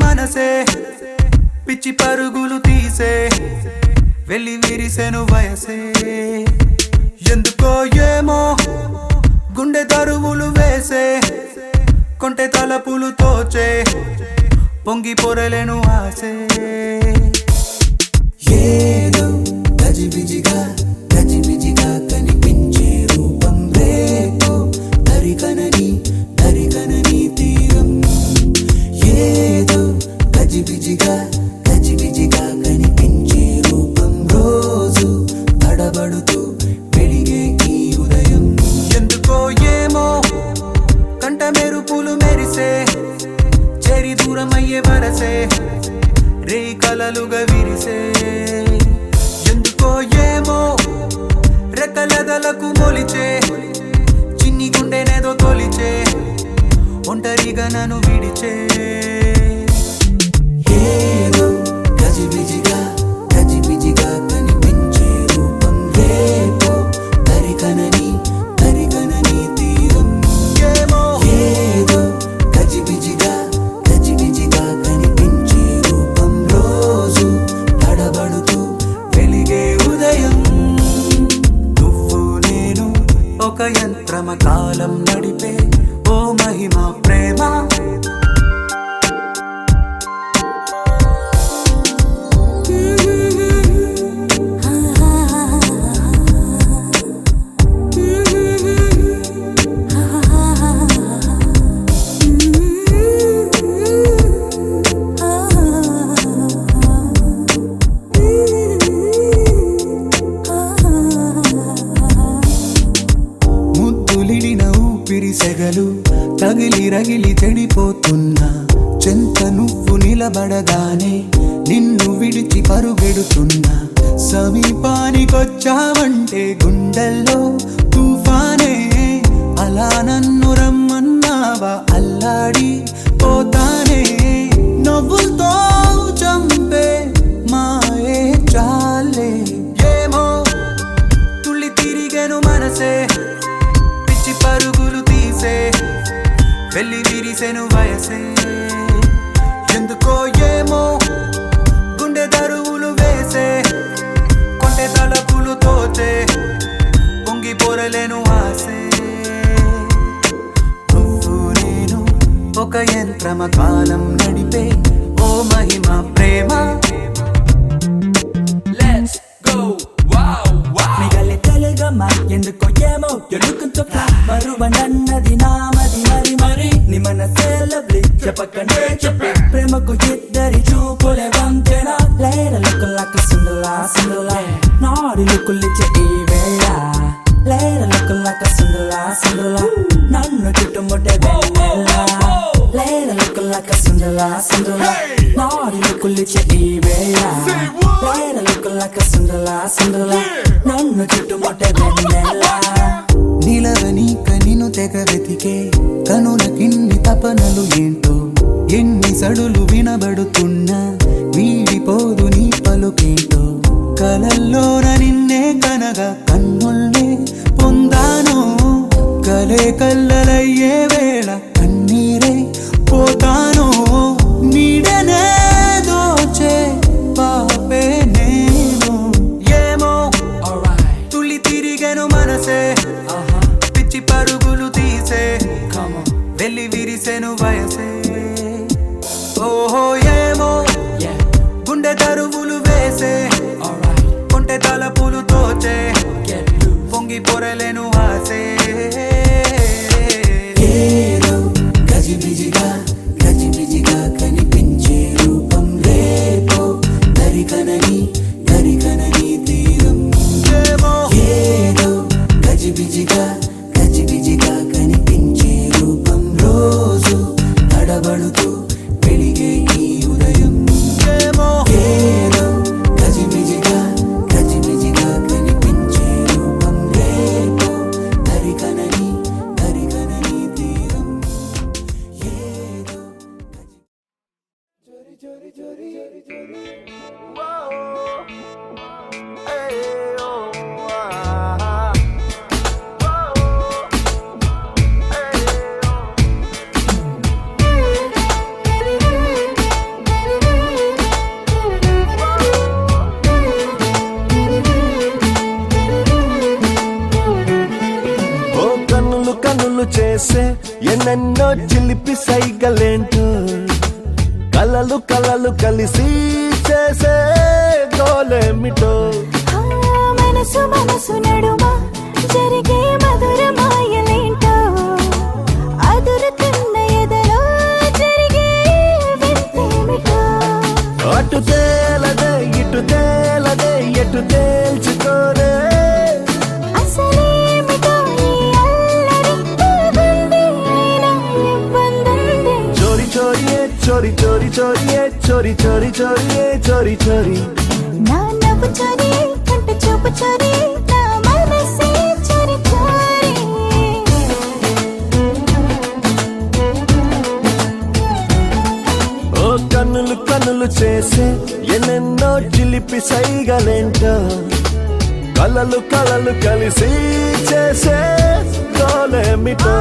మనసే పిచ్చి పరుగులు తీసే వెళ్ళి విరిసెను వయసే ఎందుకో ఏమో గుండె దరువులు వేసే కొంటె తలపులు తోచే పొంగి పొరలేను ఆసే ఏదో గజిబిజిగా కనిపించే రూపం రేపో దరికనని తీరం ఏదో గజిబిజిగా కనిపించే రూపం రోజు తడబడుతూ వెలిగే ఈ ఉదయం ఎందుకో ఏమో కంట మెరుపులు మెరిసే చెరి దూరమయ్యే వరసే రే కలలుగా విరిసే ఎందుకో ఏమో రెక్కలదలకు మొలిచే చిన్ని గుండెనేదో తొలిచే ఒంటరిగా నన్ను విడిచే ఏదో గజిబిజిగా కనిపించే రూపం రేపో దరికనని తీరం ఏమో ఏదో గజిబిజిగా కనిపించే రూపం రోజు తడబడుతూ వెలిగే ఉదయం నువ్వు నేను ఒక యంత్రమ కాలం నడిపే ఓ మహిమా ప్రేమ సెగలు రగిలి చెడిపోతున్నా చెంత నువ్వు నిలబడగానే నిన్ను విడిచి పరుగెడుతున్నా సమీపానికొచ్చావంటే గుండెల్లో తుఫానే అలా నన్ను రమ్మన్నావా అల్లాడి పోతానే నవ్వులతో చంపే మాయే చాలే ఏమో తుళ్ళి తిరిగెను మనసే పిచ్చి పరుగులు తీసే వెళ్ళి విరిసెను వయసే ఎందుకో ఏమో గుండె దరువులు వేసే కొంటె తలపులు తోచే పొంగి పొరలేను ఆసే నువ్వు నేను ఒక యంత్రమ కాలం నడిపే ఓ మహిమ ప్రేమ ఎందుకో ఏమో ఎడుకుంటూ మరువనన్నది నామది మరి నీ మనసే లవ్లీ చెప్పకనే చెప్పే ప్రేమకు ఇద్దరి చూపులే వంతెన లేర లుక్కులక సుందలా నాడి లుక్కులిచ్చే ఈ వేళ లేర లుక్కులక సుందలా నన్ను చుట్టుముట్టే వెన్నెల లేర లుక్కులక సుందలా నాడి లుక్కులిచ్చే ఈ వేళ లేర లుక్కులక సుందలా నన్ను చుట్టుముట్టే వెన్నెల నిలవనీక నిన్ను తెగ వెతికే కనులకిన్ని తపనలు ఏంటో ఎన్ని సడులు వినబడుతున్నా వీడిపోదు నీ పలుకేంటో కలల్లోన నిన్నే కనగా కన్నుల్నే పొందాను కలే కల్లలయ్యే వేళ కన్నీరే పోతాను నీడనే దోచే పాపే నేను ఏమో తుళ్ళి తిరిగెను మనసే పిచ్చి పరుగులు తీసే వెళ్ళి విరిసెను వయసే ఓహో ఏమో గుండె దరువులు వేసే కొంటె తలపులు తోచే పొంగి పొరలేను ఆసే ఏదో గజిబిజిగా కనిపించే రూపం రేపో దరికనని తీరం ఏదో గజిబిజిగా కనిపించే రూపం రోజు తడబడుతూ వెలిగే ఈ ఉదయం ఏదో గజిబిజిగా కనిపించే రూపం రేపో కన్నులు చేసే ఎన్నెన్నో చిలిపి సైగలేంటో కలలు కలలు కలిసి చేసే గోలేమిటో ఆ మనసు మనసు నడుమ జరిగే మధుర మాయలేంటో అదురుతున్న ఎదలో జరిగే వింతేమిటో అటు తేలదే ఇటు తేలదే ఎటు తేల్చుకోరే అసలేమిటో ఈ అల్లరి బాగుంది అయినా ఇబ్బందుంది చోరీ చోరీయే చోరీ చోరీ చోరీయే చోరీ చోరీ చోరీయే చోరీ చోరీ నా నవ్వు చోరీ కంట చూపు చోరీ నా మనసే చోరీ చోరీ ఓ కన్నులు కన్నులు చేసే ఎన్నెన్నో చిలిపి సైగలేంటో కలలు కలలు కలిసి చేసే గోలేమిటో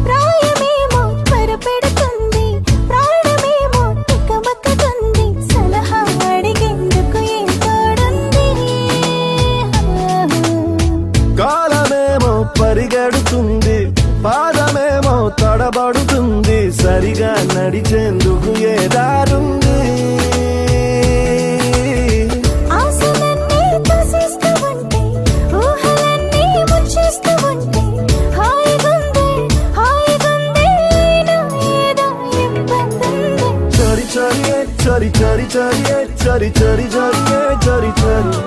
ప్రాయమేమో త్వరపెడుతుంది ప్రాణమేమో తికమకతుంది సలహా అడిగేందుకు ఏం తోడుంది కాలమేమో పరిగెడుతుంది పాదమేమో తడబడుతుంది సరిగా నడిచేందుకు ఏ దారుంది ఆశలన్నీ తోసేస్తూ ఉంటే ఊహలన్నీ ముంచేస్తూ ఉంటే హాయిగుంది అయినా ఏదో ఇబ్బందుంది చోరీ చోరీయే చోరీ చోరీ చోరీయే చోరీ చోరీ చోరీయే చోరీ చోరీ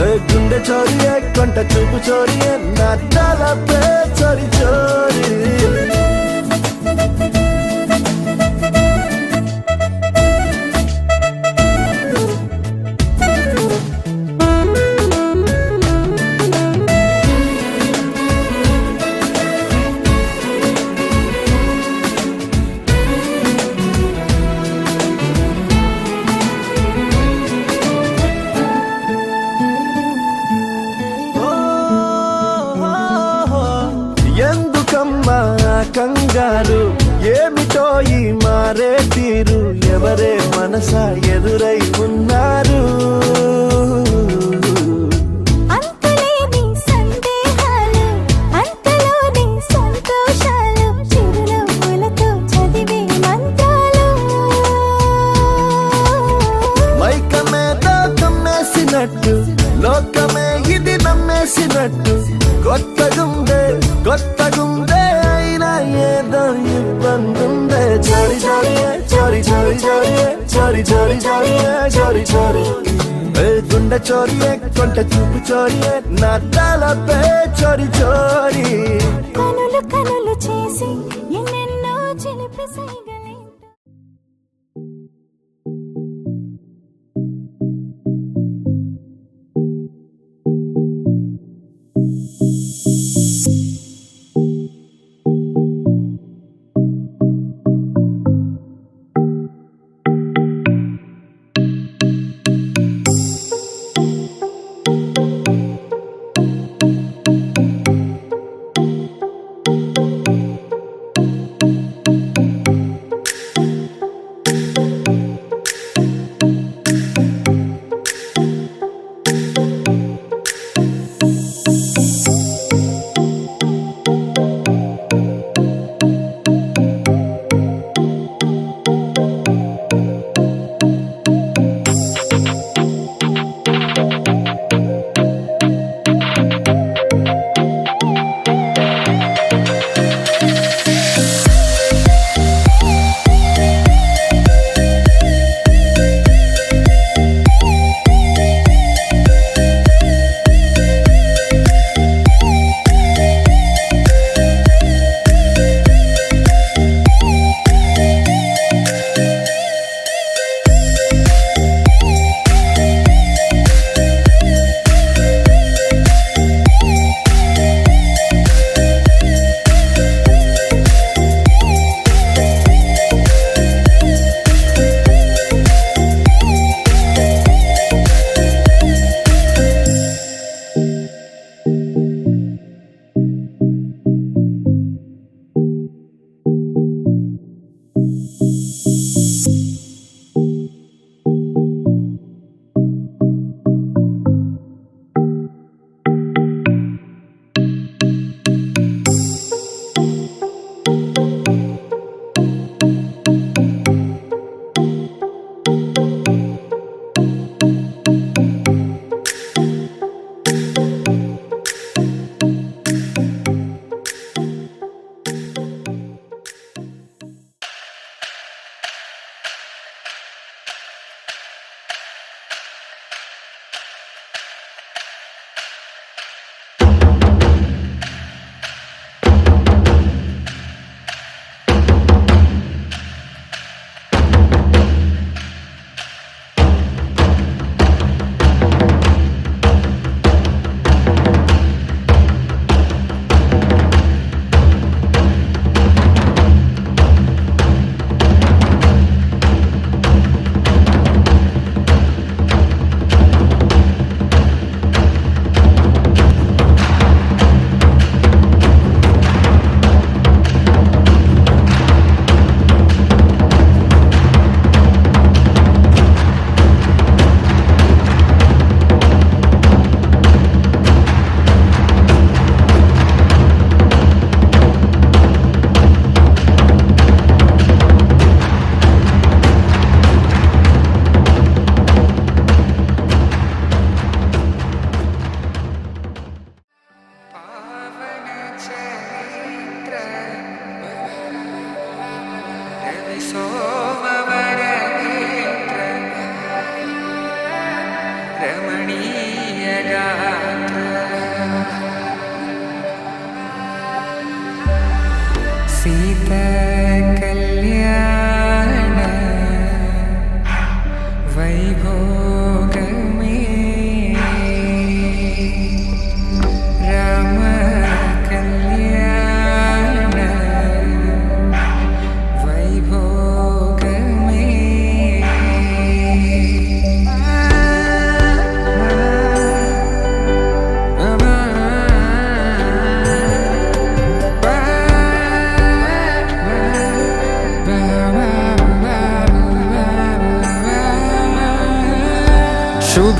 ఏ గుండె చోరీయే కొంట చూపు చోరీయే నా తలపే చోరీ చోరీ ఎందుకమ్మా కంగారు ఏమిటో ఈ మారే తీరు ఎవరే మనసా ఎదురై ఉన్నారు అంతులేని సందేహాలు అంతలోని సంతోషాలు చిరునవ్వులతో చదివే మంత్రాలు మైకమేదో కమ్మేసినట్టు లోకమే ఇది నమ్మేసినట్టు కొత్తగుందే అయినా ఏదో ఇబ్బందుందే చోరీ చోరీయే చోరీ చోరీ చోరీయే చోరీ చోరీ చోరీయే చోరీ చోరీ ఏ గుండె చోరీయే కొంట చూపు చోరీయే నా తలపే చోరీ చోరీ కనులు కనులు చేసి ఎన్నెన్నో చిలిపి సైగలేంటో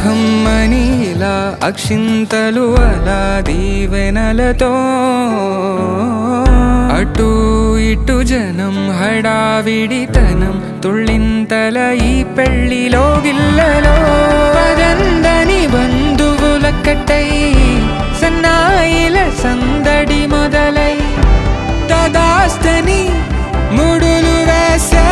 కమ్మని ఇలా అక్షింతలు అలా దీవెనలతో అటు ఇటు జనం హడావిడితనం తుళ్ళింతల ఈ పెళ్లిలో గిల్లలో పదందని బంధువుల కట్టై సన్నాయిల సందడి మొదలై తదాస్తని ముడులు వేసే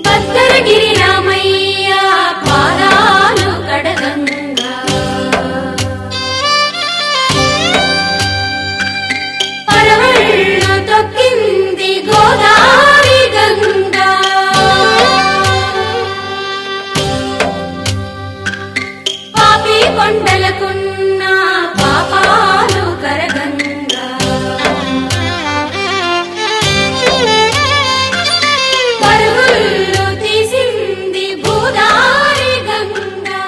భద్రగిరి రామయ్య పాదాలు కడగంగా పరవళ్ళు తొక్కింది గోదావరి గంగా పాపి కొండలకున్న పాపాలు కరగంగా పరుగులు తీసింది భూదారి గంగా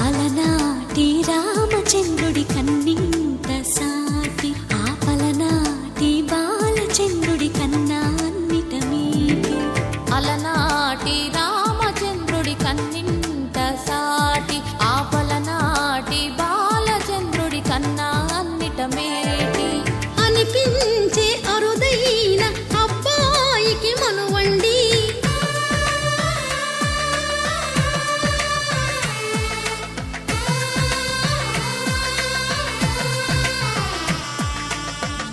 అలనాటి రామచంద్రుడి కన్నింత సాటి ఆపలనాటి బాలచంద్రుడి కన్నా అన్నిట మీటి అలనాటి రామచంద్రుడి కన్నింట సాటి ఆపలనాటి బాలచంద్రుడి కన్నా అన్నిట మేటి అనిపించే అరుదైన అబ్బాయికి మనువండి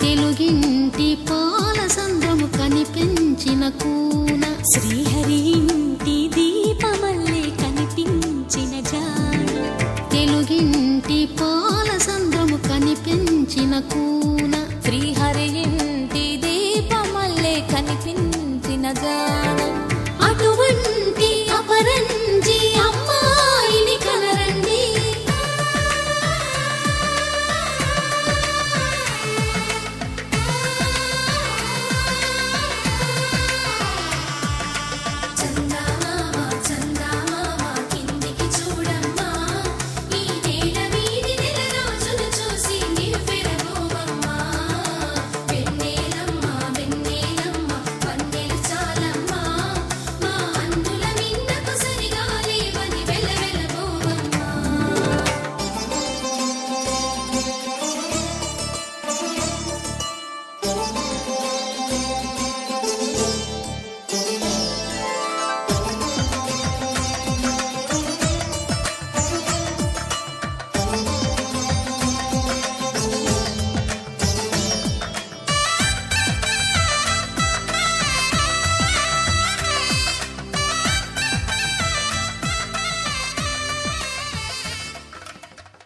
తెలుగింటి పాల సంద్రము కనిపించిన కూన శ్రీహరి ఇంటి దీపమల్లే కనిపించిన జాన తెలుగింటి పాల సంద్రము కనిపించిన కూన శ్రీహరి ఇంటి దీపమల్లే కనిపించిన జాన అటువంటి అపరంజి అమ్మాయిని కనరండి చందమామ చందమామ కిందికి చూడమ్మా ఈ నేల వీధి నెల రోజులు చూసి నివ్వెరబోవమ్మా వెన్నెలమ్మ వెన్నెలమ్మ వన్నెలు చాలమ్మా మా అందుల మిన్నకు సరిగా లేవని వెలవెలబోవమ్మా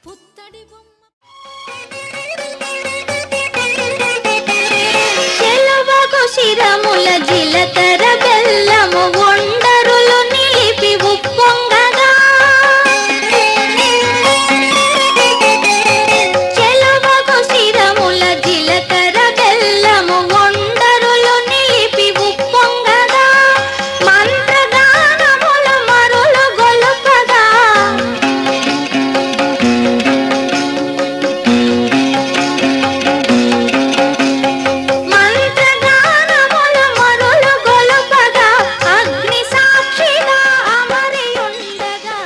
పుత్తడి బొమ్మ చెలవగు శిరముల జిలకర బెల్లము ఒండరులు నిలిపి ఉప్పొంగగా చెలవగు శిరముల జిలకర బెల్లము ఒండరులు నిలిపి ఉప్పొంగగా మంత్రగానముల మరులు గొలుపగా మంత్రగానముల మరులు గొలుపగా అగ్ని సాక్షిగా అమరి ఉండగా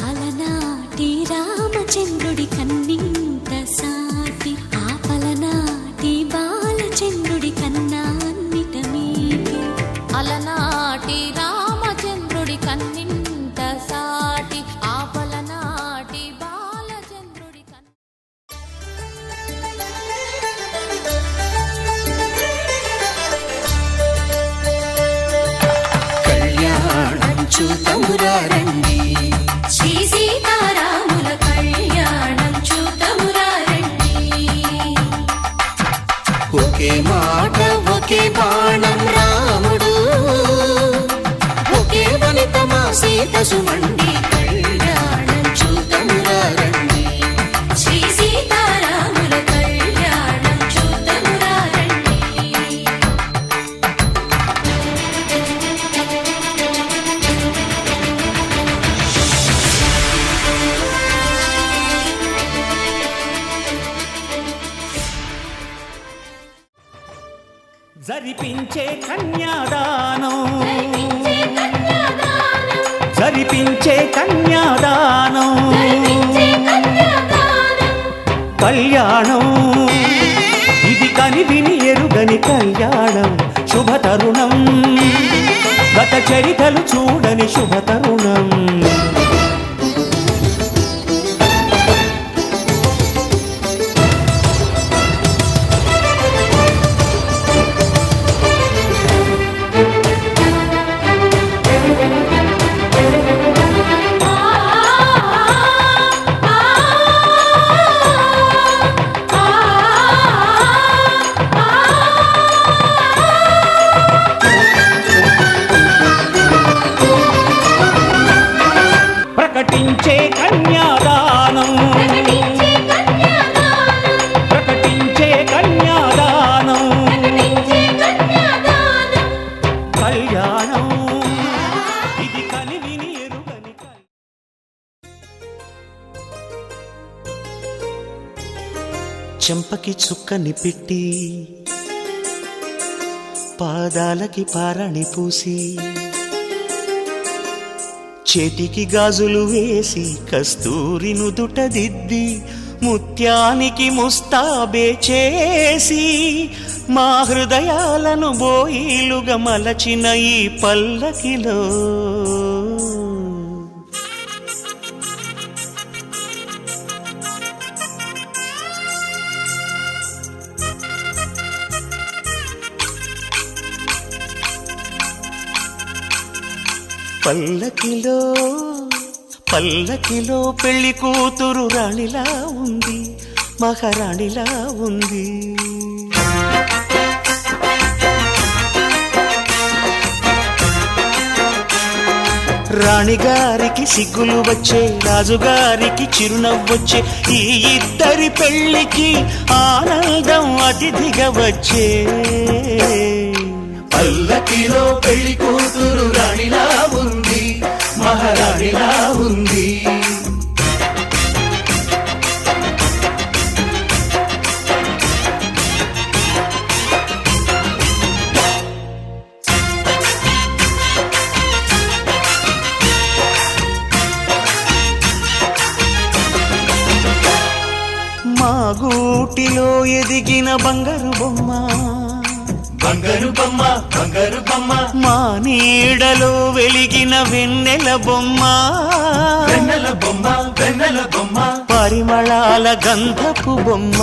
అలనాటి రామచంద్రుడి కన్నింత సాటి ఆపలనాటి బాలచంద్రుడి కన్నా అన్నిట మీటి అలనా సీత సుమండి కళ్యాణం చూద్దామురారండి శ్రీ సీతారాముల కళ్యాణం చూద్దామురారండి జరిపించే కన్యాదానం జరిపించే కన్యాదానం కళ్యాణం ఇది కనివిని ఎరుగని కళ్యాణం శుభతరుణం గత చరితలు చూడని శుభతరుణం ప్రకటించే కన్యాదానం ప్రకటించే కన్యాదానం కళ్యాణం ఇది కనివిని ఎరుగని చెంపకి చుక్కని పెట్టి పాదాలకి పారణి పూసి చేతికి గాజులు వేసి కస్తూరి నుదుట దిద్ది ముత్యానికి ముస్తాబే చేసి మా హృదయాలను బోయిలుగా మలచిన ఈ పల్లకిలో పల్లకిలో పల్లకిలో పెళ్లి కూతురు రాణిలా ఉంది మహారాణిలా ఉంది రాణిగారికి సిగ్గులు వచ్చే రాజుగారికి చిరునవ్వొచ్చే ఈ ఇద్దరి పెళ్లికి ఆనందం అతిథిగా వచ్చే పల్లకిలో పెళ్లి కూతురు రాణిలా ఉంది మహారాణిలా ఉంది మా గూటిలో ఎదిగిన బంగారు బొమ్మ బంగారు బొమ్మ బంగారు బొమ్మ మా నీడలో వెలిగిన వెన్నెల బొమ్మ వెన్నెల బొమ్మ వెన్నెల బొమ్మ పరిమళాల గంధపు బొమ్మ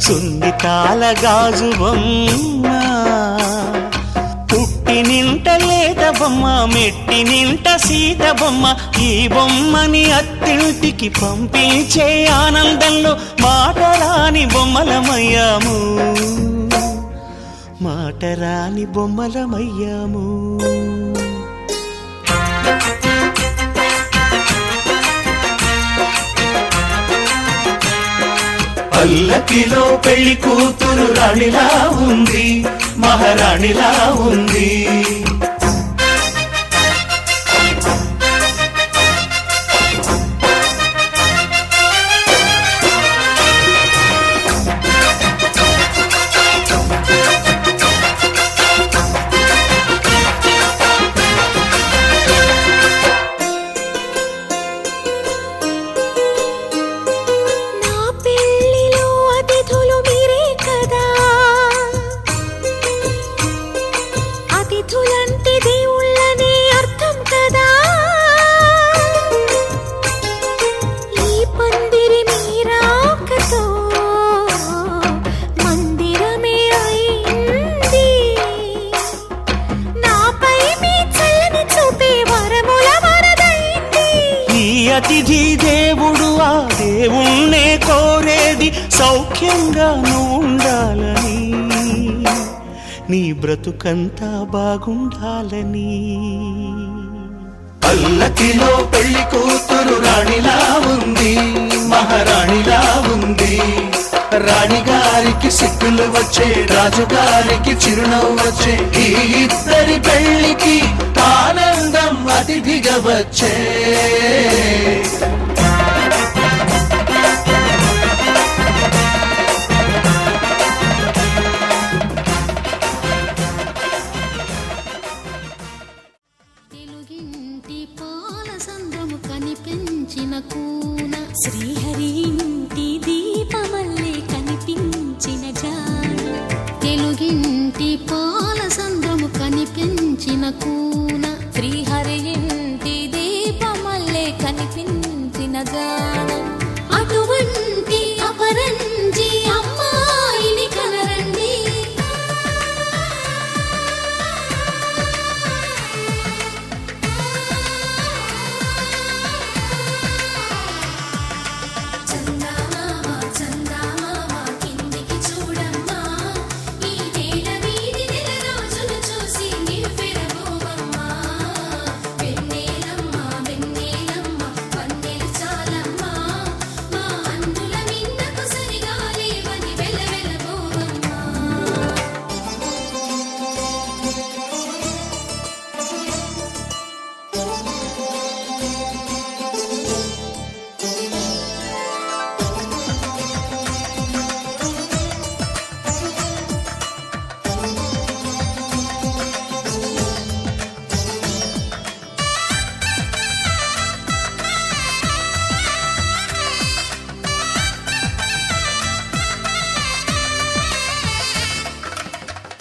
సున్నితాల గాజు బొమ్మ పుట్టి నింట లేత బొమ్మ మెట్టి నింట సీత బొమ్మ ఈ బొమ్మని అత్తింటికి పంపించే ఆనందంలో మాటరాని బొమ్మలమయ్యాము మాటరాని బొమ్మలమయ్యాము పల్లకిలో పెళ్లి కూతురు రాణిలా ఉంది మహారాణిలా ఉంది అతిథి దేవుడు ఆ దేవుణ్ణే కోరేది సౌఖ్యంగా ఉండాలని నీ బ్రతుకంతా బాగుండాలని. పల్లకిలో పెళ్లి కూతురు రాణిలా ఉంది, మహారాణిలా ఉంది. రాణిగారికి సిక్కులు వచ్చే, రాజుగారికి చిరునవ్వు వచ్చే. ఈ ఇద్దరి పెళ్లికి ఆనందం అతిథిగా వచ్చే. తెలుగింటి పాల సంద్రము కనిపించిన కూన, శ్రీహరి ఇంటి దీపమల్లే కనిపించిన జాన. తెలుగింటి పాల సంద్రము కనిపించిన కూన, శ్రీహరి ఇంటి దీపమల్లే కనిపించిన జాన. అటువంటి అపరంజి అమ్మాయిని కనరండి. చందమామ చందమామ కిందికి చూడమ్మా, ఈ నేల వీధి నెల రోజులు చూసి నివ్వెరబోవమ్మా. వెన్నెలమ్మ వెన్నెలమ్మ వన్నెలు చాలమ్మా, మా అందుల మిన్నకు సరిగా లేవని వెలవెలబోవమ్మా.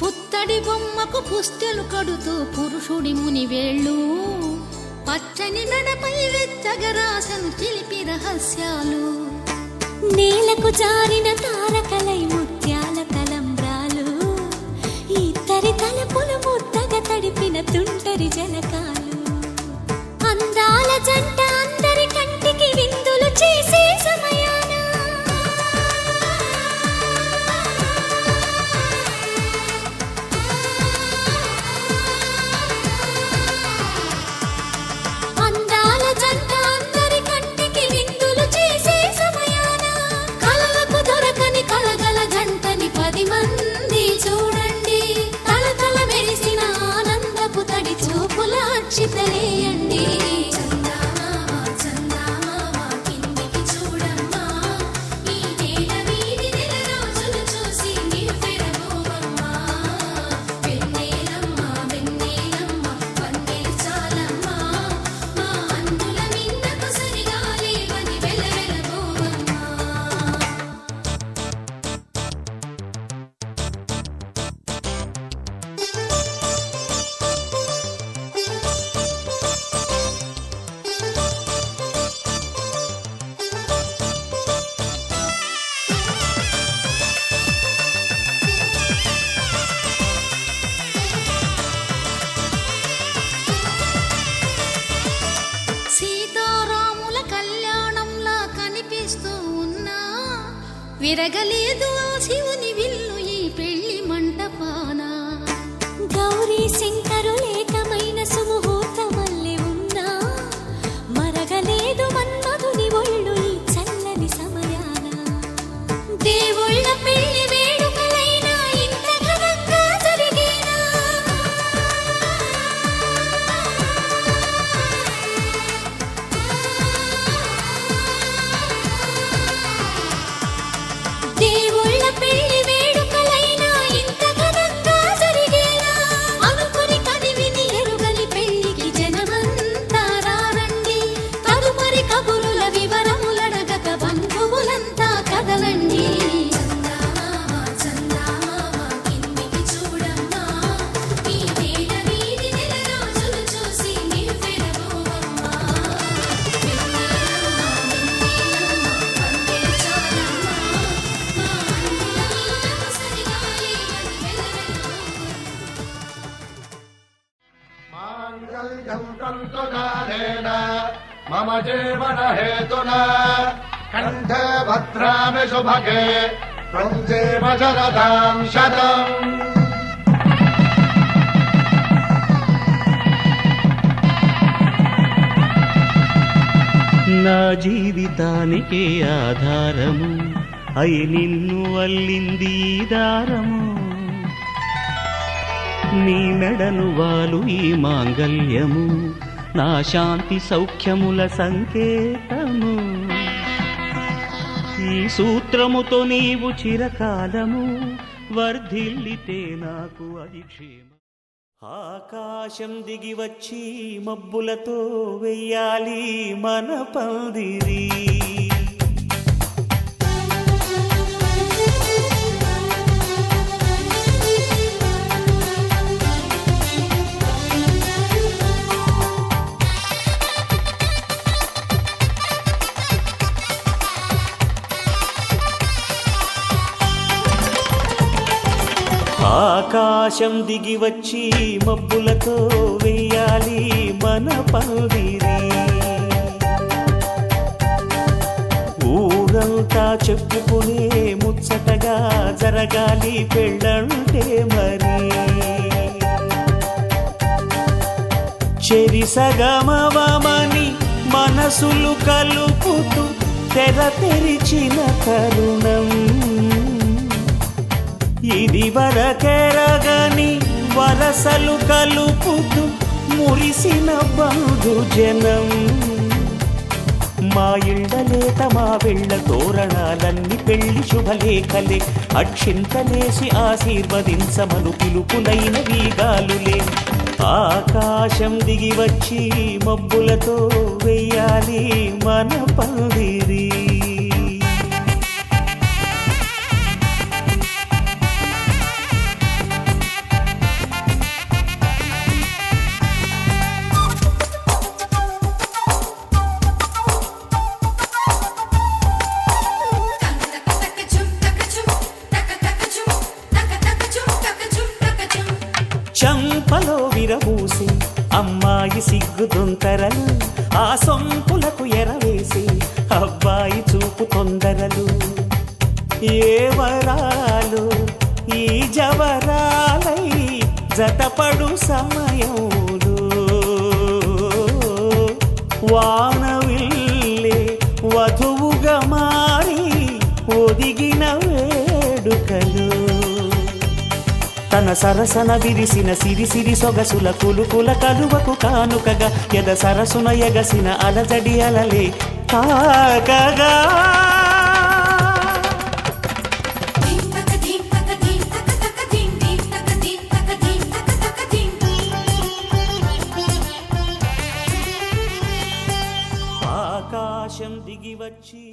పుత్తడి బొమ్మకు పుస్తెలు కడుతూ పురుషుడి ముని వేళ్ళు, పచ్చని నడపై వెచ్చగరాసను చిలిపి రహస్యాలు. నేలకు జారిన తారకలై ముత్యాల తలంబ్రాలు, ఇద్దరి తలపులు ముద్దగా తడిపిన తుంటరి జలకాలు. అందాల జంట అందరి కంటికి విందులు చేసే సమయాన అందాల జంట అందరి కంటికి విందులు చేసే సమయాన, కలలకు దొరకని కలగల జంటని 10 మంది చూడండి. తలతల మెరిసిన ఆనందపు తడి చూపుల అక్షితలేయండి. చందమామ చందమామ కిందికి చూడమ్మా, ఈ నేల వీధి నెల రోజులు చూసి నివ్వెరబోవమ్మా. వెన్నెలమ్మ వెన్నెలమ్మ వన్నెలు చాలమ్మా, మా అందుల మిన్నకు సరిగా లేవని వెలవెలబోవమ్మా. సీతారాముల కళ్యాణంలా కనిపిస్తూ ఉన్నా, విరగలేదు ఆ శివుని విల్లు ఈ పెళ్లి మంటపాన. గౌరీ శంకరులేకమైన సుముహూర్తమల్లె ఉన్నా, మరగలేదు మన్మధుని ఒళ్ళు ఈ చల్లని సమయాన. దేవుళ్ళ పెళ్లి వేడుకలైనా ఇంత ఘనంగా జరిగేనా? దేవుళ్ళ పెళ్లి వేడుకలైనా ఇంత ఘనంగా జరిగేనా? అనుకుని కనివిని ఎరుగని పెళ్లికి జనమంతా రారండి. తదుపరి కబురుల వివరములడగక బంధువులంతా కదలండి. చందమామ చందమామ కిందికి చూడమ్మా, ఈ నేల వీధి నెల రోజులు చూసి నివ్వెరబోవమ్మా. వెన్నెలమ్మ వెన్నెలమ్మ వన్నెలు చాలమ్మా, మా అందుల మిన్నకు సరిగా లేవని వెలవెలబోవమ్మా. మాంగళ్యం తంతునానేన మమ జీవన హేతునా కంఠే భద్రామి శుభగే త్వం జీవ శరదాం శతం. నా జీవితానికే ఆధారము అయి నిన్ను అల్లింది ఈ దారము నీ మెడను వాలు ఈ మాంగల్యము నా శాంతి సౌఖ్యముల సంకేతము ఈ సూత్రముతో నీవు చిరకాలము వర్ధిల్లితే నాకు అది క్షేమ ఆకాశం దిగి వచ్చి మబ్బులతో వెయ్యాలి మన పందిరి ఆకాశం దిగి వచ్చి మబ్బులతో వెయ్యాలి మన పందిరి ఊరంతా చెప్పుకునే ముచ్చటగా జరగాలి పెళ్ళంటే మరి చెరిసగమవమని మనసులు కలుపుతూ తెర తెరిచిన తరుణం ఇది వరకెరగని వరసలు కలుపుతూ మురిసిన బంధుజనం మా ఇళ్ళలేత మా వెళ్ళ తోరణాలన్నీ పెళ్లి శుభలేఖలే అక్షింతలేసి ఆశీర్వదించమను పిలుపులైన వీగాలులే ఆకాశం దిగి వచ్చి మబ్బులతో వెయ్యాలి మన పందిరి చంపలో విరబూసి అమ్మాయి సిగ్గుదొంతరలు ఆ సొంపులకు ఎరవేసి అబ్బాయి చూపు తొందరలు ఏ వరాలు ఈ జవరాలై జతపడు సమయంలో వానవిల్లే వధువుగా మారి ఒదిగిన వేడుకలు తన సరసన విరిసిన సిరిసిరి సొగసుల కులుకుల కలువకు కానుకగా ఎద సరసున ఎగసిన అలజడి అలలే తాకగా ఆకాశం దిగి వచ్చి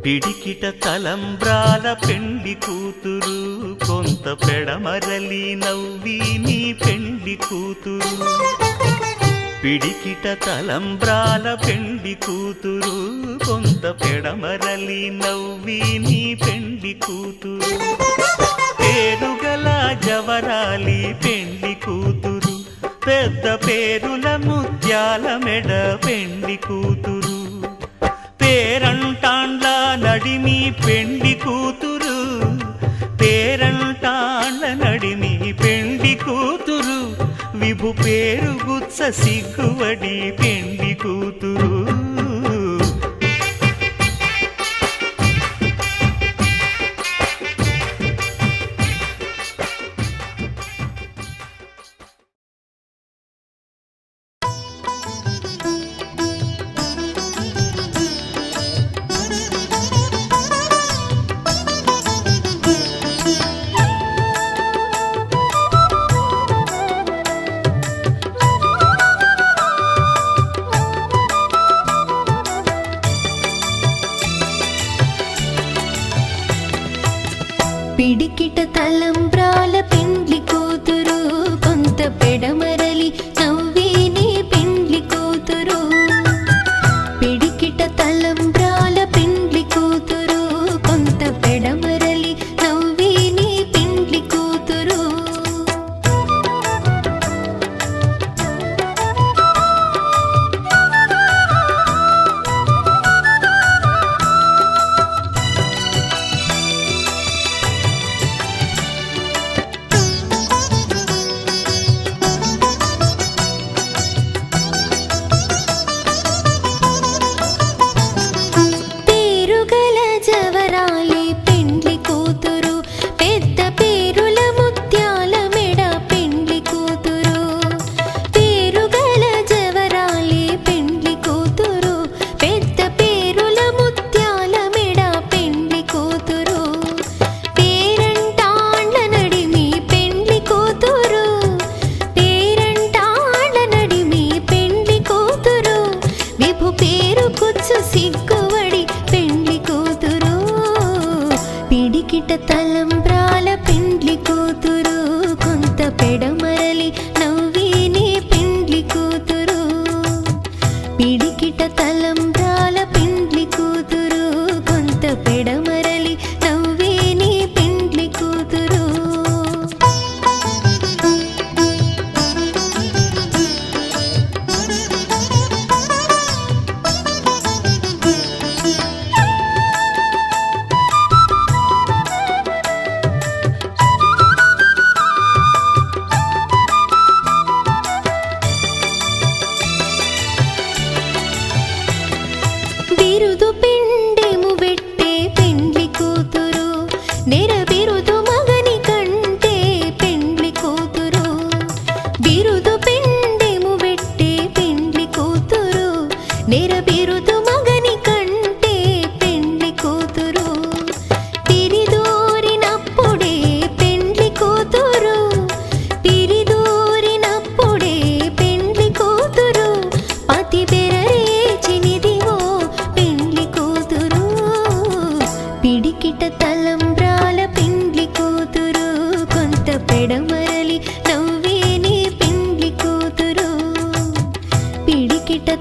పిడికిట తలంబ్రాల పెండి కూతురు కొంత పెడమరలి నవ్వి నీ పెండి కూతురు పిడికిట తలంబ్రాల పెండి కూతురు కొంత పెడమరలి నవ్వి నీ పెండి కూతురు పేరుగల జవరాలి పెండి కూతురు పెద్ద పేరుల ముత్యాల మెడ పెండి కూతురు పేరంటాండ్ల నడిమి పెండి కూతురు పేరంటాండ్ల నడిమి పెండి కూతురు విభు పేరు గుత్స సిగ్గువడి పెండి కూతురు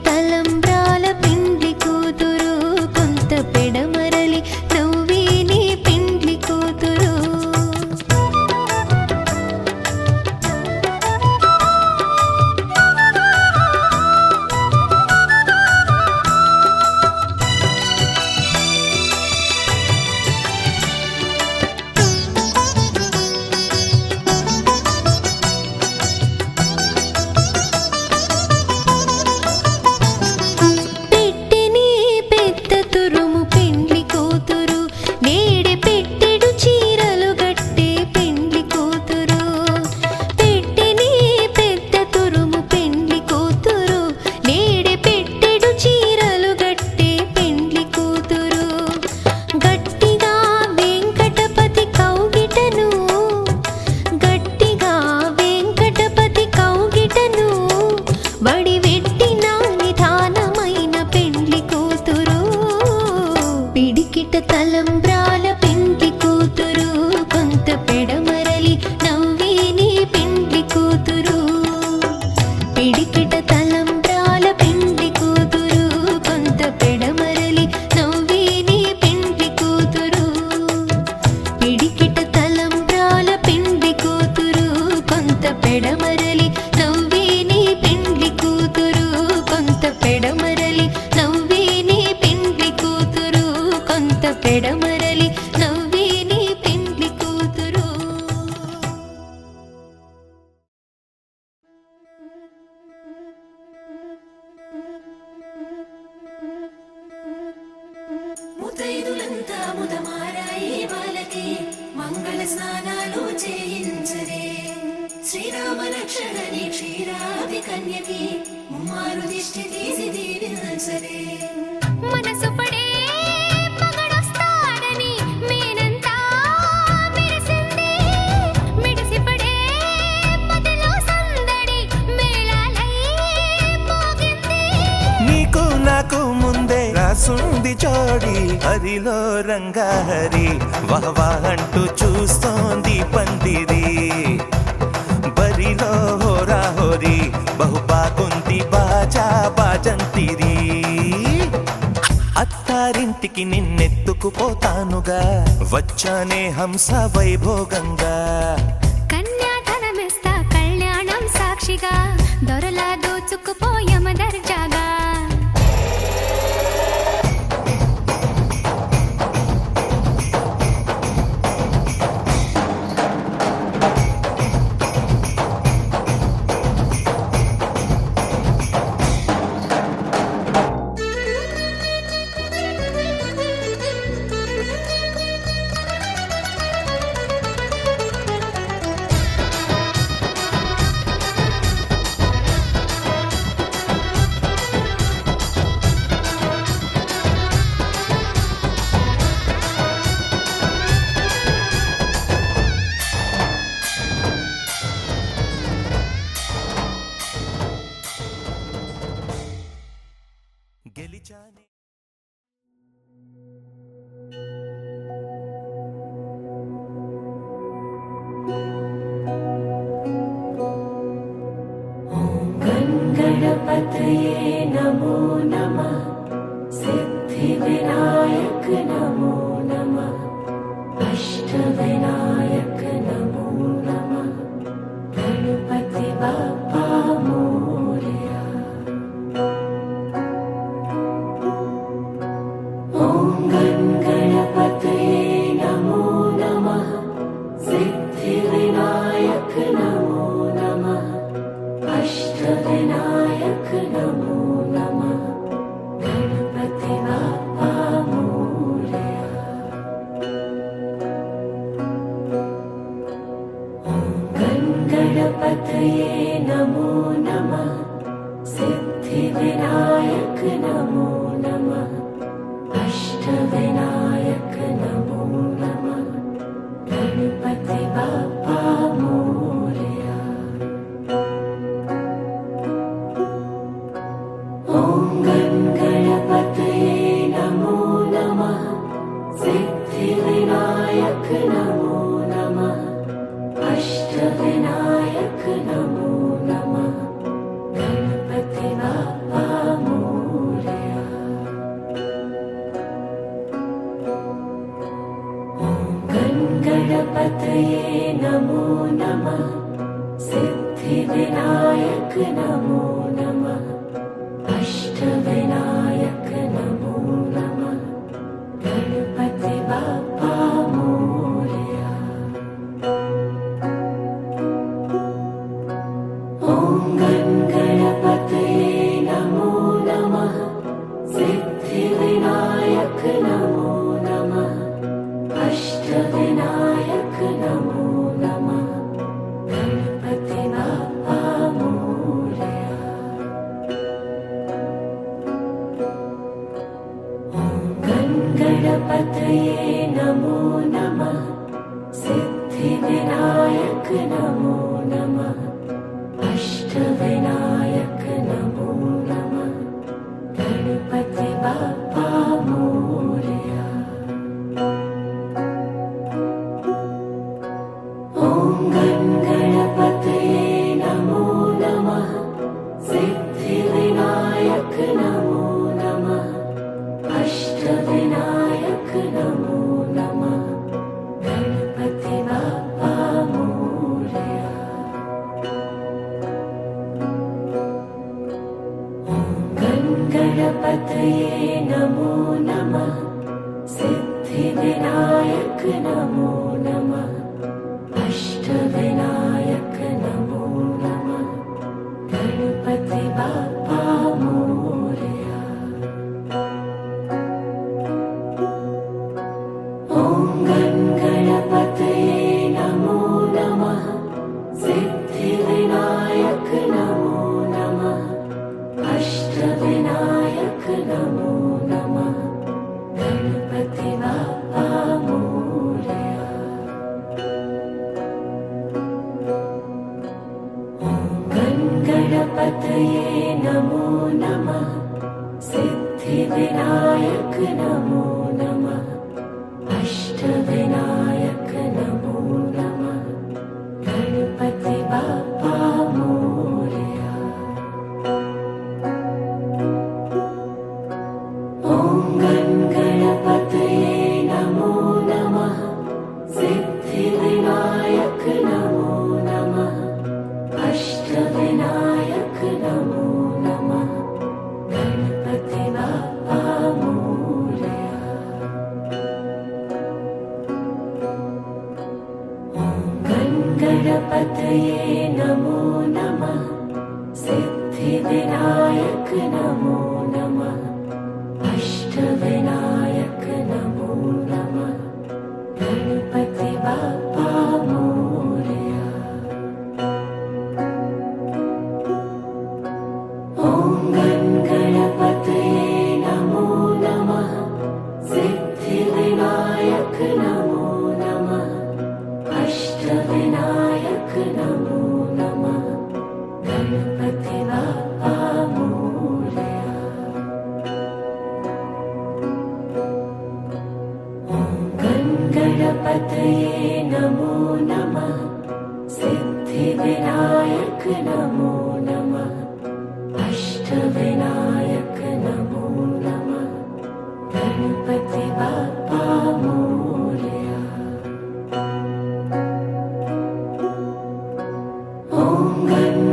తలంబ్రాల పెండ్లి కూతురు కొంత పెడమరలి నవ్వే నీ పెండ్లి కూతురు పెట్టెని పెద్ద తురుము పెండ్లి కూతురు నేడే పెట్టెడు చీరలు గట్టే పెండ్లి కూతురు పెట్టెని పెద్ద తురుము పెండ్లి కూతురు నేడే పెట్టెడు చీరలు గట్టే పెండ్లి కూతురు గట్టిగా వెంకటపతి కౌగిటను గట్టిగా వెంకటపతి కౌగిటను వడివెట్టిన నిధానమైన పెండ్లి కూతురు పిడికిట తలంబ్రాల పెండ్లి కూతురు కొంత పెడమరలి నవ్వే నీ పెండ్లి కూతురు పిడికిట తలంబ్రాల పెండ్లి కూతురు కొంత పెడమరలి నవ్వే నీ పెండ్లి కూతురు పిడికిట తలంబ్రాల పెండ్లి కూతురు కొంత పెడమరలి నవ్వే నీ పెండ్లి కూతురు కొంత పెడమరలి నవ్వే నీ పెండ్లి కూతురు కొంత పెడమరలి నవ్వే నీ పెండ్లి కూతురు ముతైదులంతా ముదమారాయి వాళ్ళకి మంగళ స్నానాలు చేయించరే శ్రీరామ రక్షణని క్షీరాది కన్యకి ముమ్మారు దిష్టి తీసి దీవించరే మనసు పడే మగడొస్తాడని మేనంతా మెరిసింది మిడిసిపడే మదిలో సందడి మేళాలై మోగింది నీకు నాకు ముందే రాసుంది జోడి హరిలో రంగాహరి వహవా అంటూ చూస్తోంది పందిరి బరిలో హోరా హోరి బహుబాగుంది బాజా బాజంతిరి అత్తారింటికి నిన్నెత్తుకుపోతానుగా వచ్చానే హంస వైభోగంగా కన్యాధనమిస్తా కళ్యాణం సాక్షిగా దొరలా దోచుకుపోయమ దర్జాగా గెలిచానే गणपतये नमो नमः सिद्धिविनायक नमो नमः अष्टविनायक नमो नमः गणपति बाप्पा मोरया ॐ गणपतये नमो नमः सिद्धिविनायक नमो नमः अष्टविनायक नमो नमः गणपति बाप्पा मोरया ॐ गणपतये नमः सिद्धिविनायक नमो नमः अष्टविनायक नमो नमः गणपति बाप्पा मोरया। ॐ गणपतये नमो नमः सिद्धिविनायक नमो नमः अष्टविनायक नमो नमः गणपति बाप्पा मोरया। गणपतये नमो नमः सिद्धिविनायक नमो नमः अष्टविनायक नमो नमः गणपति बाप्पा मोरया। ॐ गणपतये नमो नमः सिद्धिविनायक नमो नमः अष्टविनायक नमो नमः गणपति बाप्पा मोरया। ॐ गणपतये नमो नमः सिद्धिविनायक नमो नमः अष्टविनायक नमो नमः गणपति बाप्पा मोरया। ॐ गणपतये नमो नमः सिद्धिविनायक नमो नमः अष्टविनायक नमो नमः गणपति बाप्पा मोरया। ॐ गणपतये नमो नमः सिद्धिविनायक नमो नमः अष्टविनायक नमो नमः गणपति बाप्पा मोरया। ॐ गणपतये नमो नमः सिद्धिविनायक नमो नमः अष्टविनायक नमो नमः गणपति बाप्पा मोरया। ॐ गणपतये नमो नमः सिद्धिविनायक नमो नमः अष्टविनायक नमो नमः गणपति बाप्पा मोरया। ॐ गणपतये नमो नमः सिद्धिविनायक नमो नमः अष्टविनायक नमो नमः गणपति बाप्पा मोरया। ॐ गणपतये नमो नमः सिद्धिविनायक नमो नमः अष्टविनायक नमो नमः गणपति बाप्पा मोरया। ॐ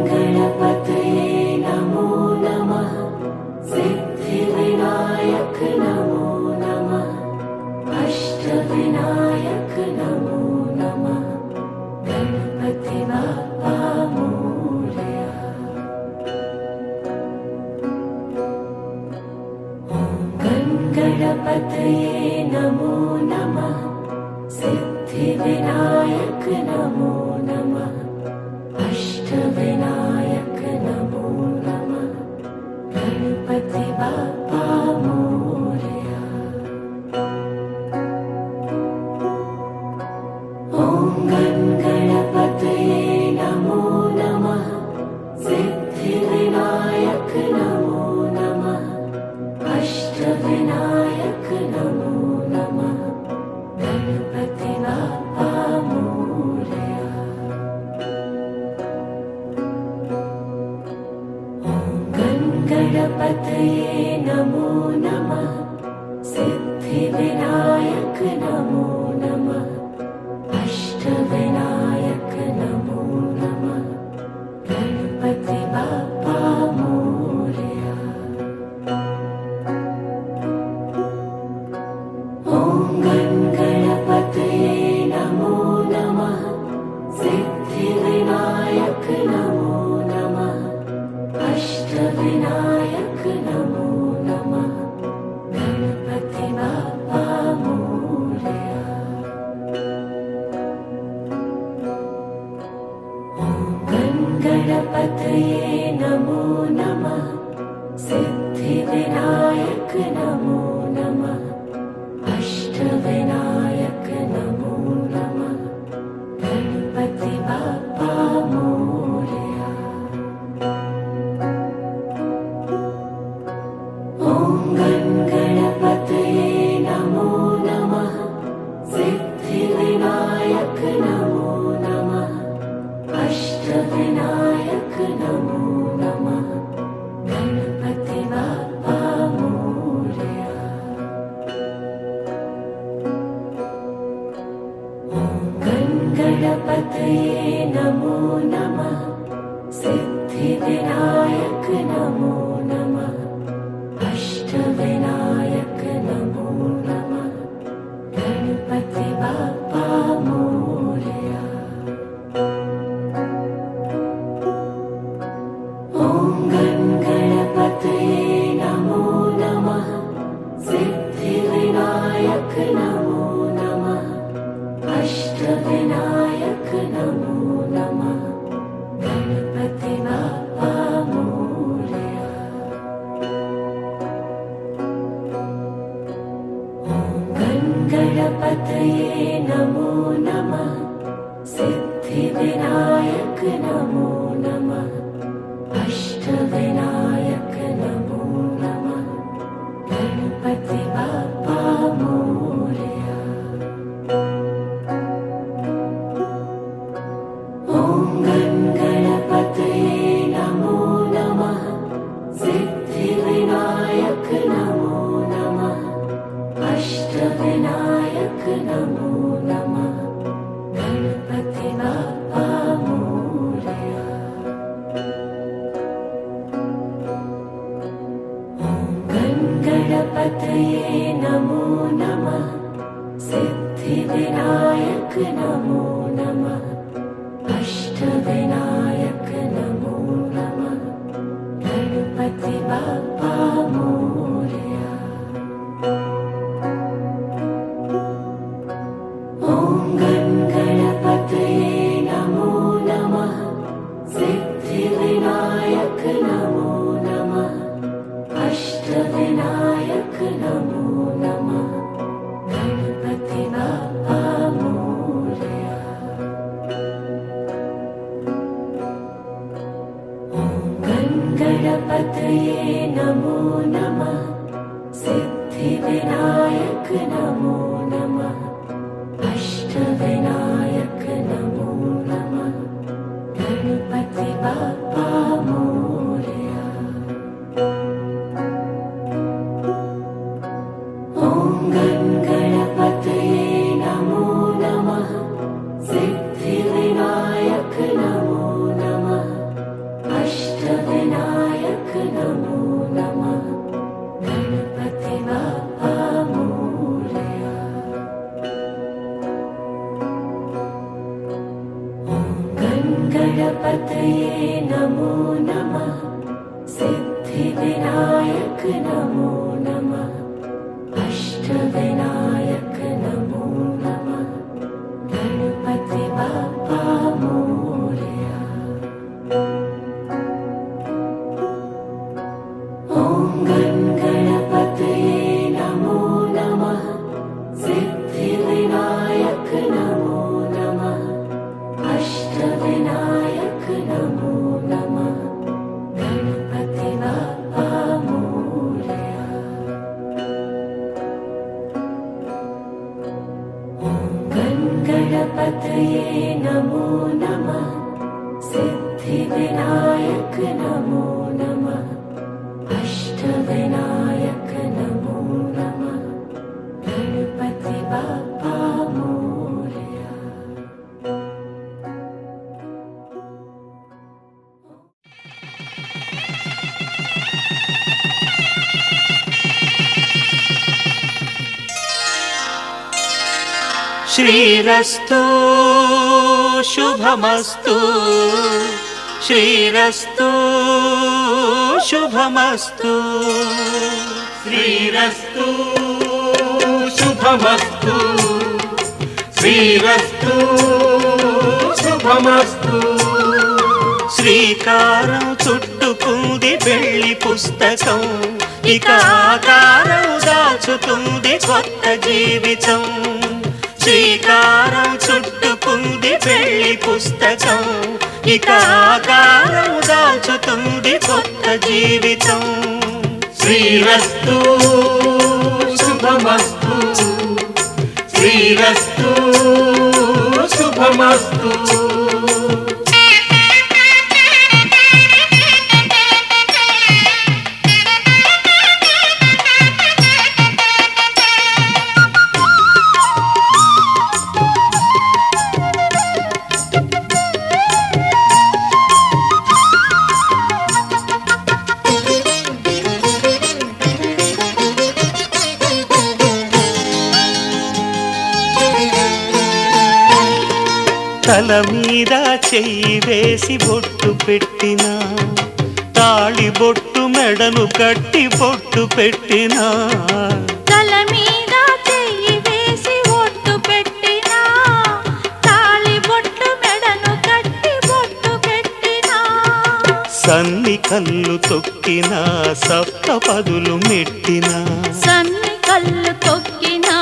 गणपतये नमो नमः सिद्धिविनायक नमो नमः अष्टविनायक नमो नमः गणपति बाप्पा मोरया। ॐ गणपतये नमो नमः सिद्धिविनायक नमो नमः अष्टविनायक नमो नमः गणपति बाप्पा मोरया। ॐ गणपतये नमो नमः सिद्धिविनायक नमो नमः अष्टविनायक नमो नमः गणपति बाप्पा मोरया। ॐ गणपतये नमो नमः सिद्धिविनायक नमो नमः अष्टविनायक नमो नमः गणपति नमो नमः सिद्धिविनायक नमो नमः अष्टविनायक नमो नमः गणपति बाप्पा मोरया। ॐ गणपतये नमो नमः सिद्धिविनायक नमो नमः अष्टविनायक नमो नमः गणपति बाप्पा मोरया। ॐ गणपतये नमो नमः सिद्धिविनायक नमो नमः अष्टविनायक नमो नमः गणपति बाप्पा मोरया। ॐ गणपतये नमो नमः सिद्धिविनायक नमो नमः अष्टविनायक नमो नमः गणपति बाप्पा मोरया। ॐ गणपतये नमो नमः सिद्धिविनायक नमो नमः अष्टविनायक नमो नमः गणपति बाप्पा मोरया। ॐ गणपतये नमो नमः सिद्धिविनायक नमो नमः अष्टविनायक नमो नमः गणपति बाप्पा मोरया। ॐ गणपतये नमो नमः सिद्धिविनायक नमो नमः अष्टविनायक नमो नमः गणपति बाप्पा मोरया। ॐ गणपतये नमो नमः सिद्धिविनायक नमो नमः अष्टविनायक नमो नमः गणपति बाप्पा मोरया। ॐ गणपतये नमो नमः सिद्धिविनायक नमो नमः अष्टविनायक नमो नमः गणपति बाप्पा मोरया। ॐ गणपतये नमो नमः सिद्धिविनायक नमो नमः अष्टविनायक नमो नमः गणपति बाप्पा मोरया। ॐ गणपतये नमो नमः सिद्धिविनायक नमो नमः अष्टविनायक नमो नमः गणपति बाप्पा मोरया। ॐ गणपतये नमो नमः सिद्धिविनायक नमो नमः अष्टविनायक नमो नमः गणपति बाप्पा मोरया। ॐ गणपतये नमो नमः सिद्धिविनायक नमो नमः अष्टविनायक नमो नमः गणपति बाप्पा मोरया। श्रीरस्तु शुभमस्तु श्रीरस्तु शुभमस्तु श्रीरस्तु शुभमस्तु श्रीरस्तु शुभमस्तु శ్రీకారం చుట్టుకుంది పెళ్లి పుస్తకం, ఇక ఆకారం దాచుతుంది కొత్త జీవితం. శ్రీకారం చుట్టుకుంది పెళ్లి పుస్తకం, ఇక ఆకారం దాచుతుంది కొత్త జీవితం. శ్రీరస్తు శుభమస్తు, శ్రీరస్తు శుభమస్తు. తల మీద చెయ్యి వేసి బొట్టు పెట్టినా, తాళి బొట్టు మెడను కట్టి బొట్టు పెట్టినా, తల మీద చెయ్యి వేసి బొట్టు పెట్టినా, తాళి బొట్టు మెడను కట్టి బొట్టు పెట్టినా, సన్ని కళ్ళు తొక్కినా సప్తపదులు మెట్టినా, సన్ని కళ్ళు తొక్కినా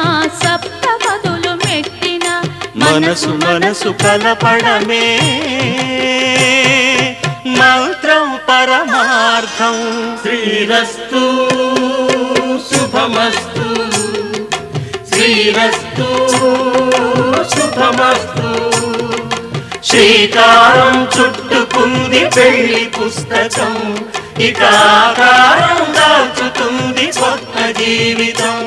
సప్తపదులు మెట్టినా, మనసు మనసు కలపడమే మంత్రం పరమార్థం. శ్రీరస్తు శుభమస్తు, శ్రీరస్తు శుభమస్తు. శ్రీకారం చుట్టుకుంది పెళ్లి పుస్తకం, ఇక ఆకారం దాచుతుంది కొత్త జీవితం.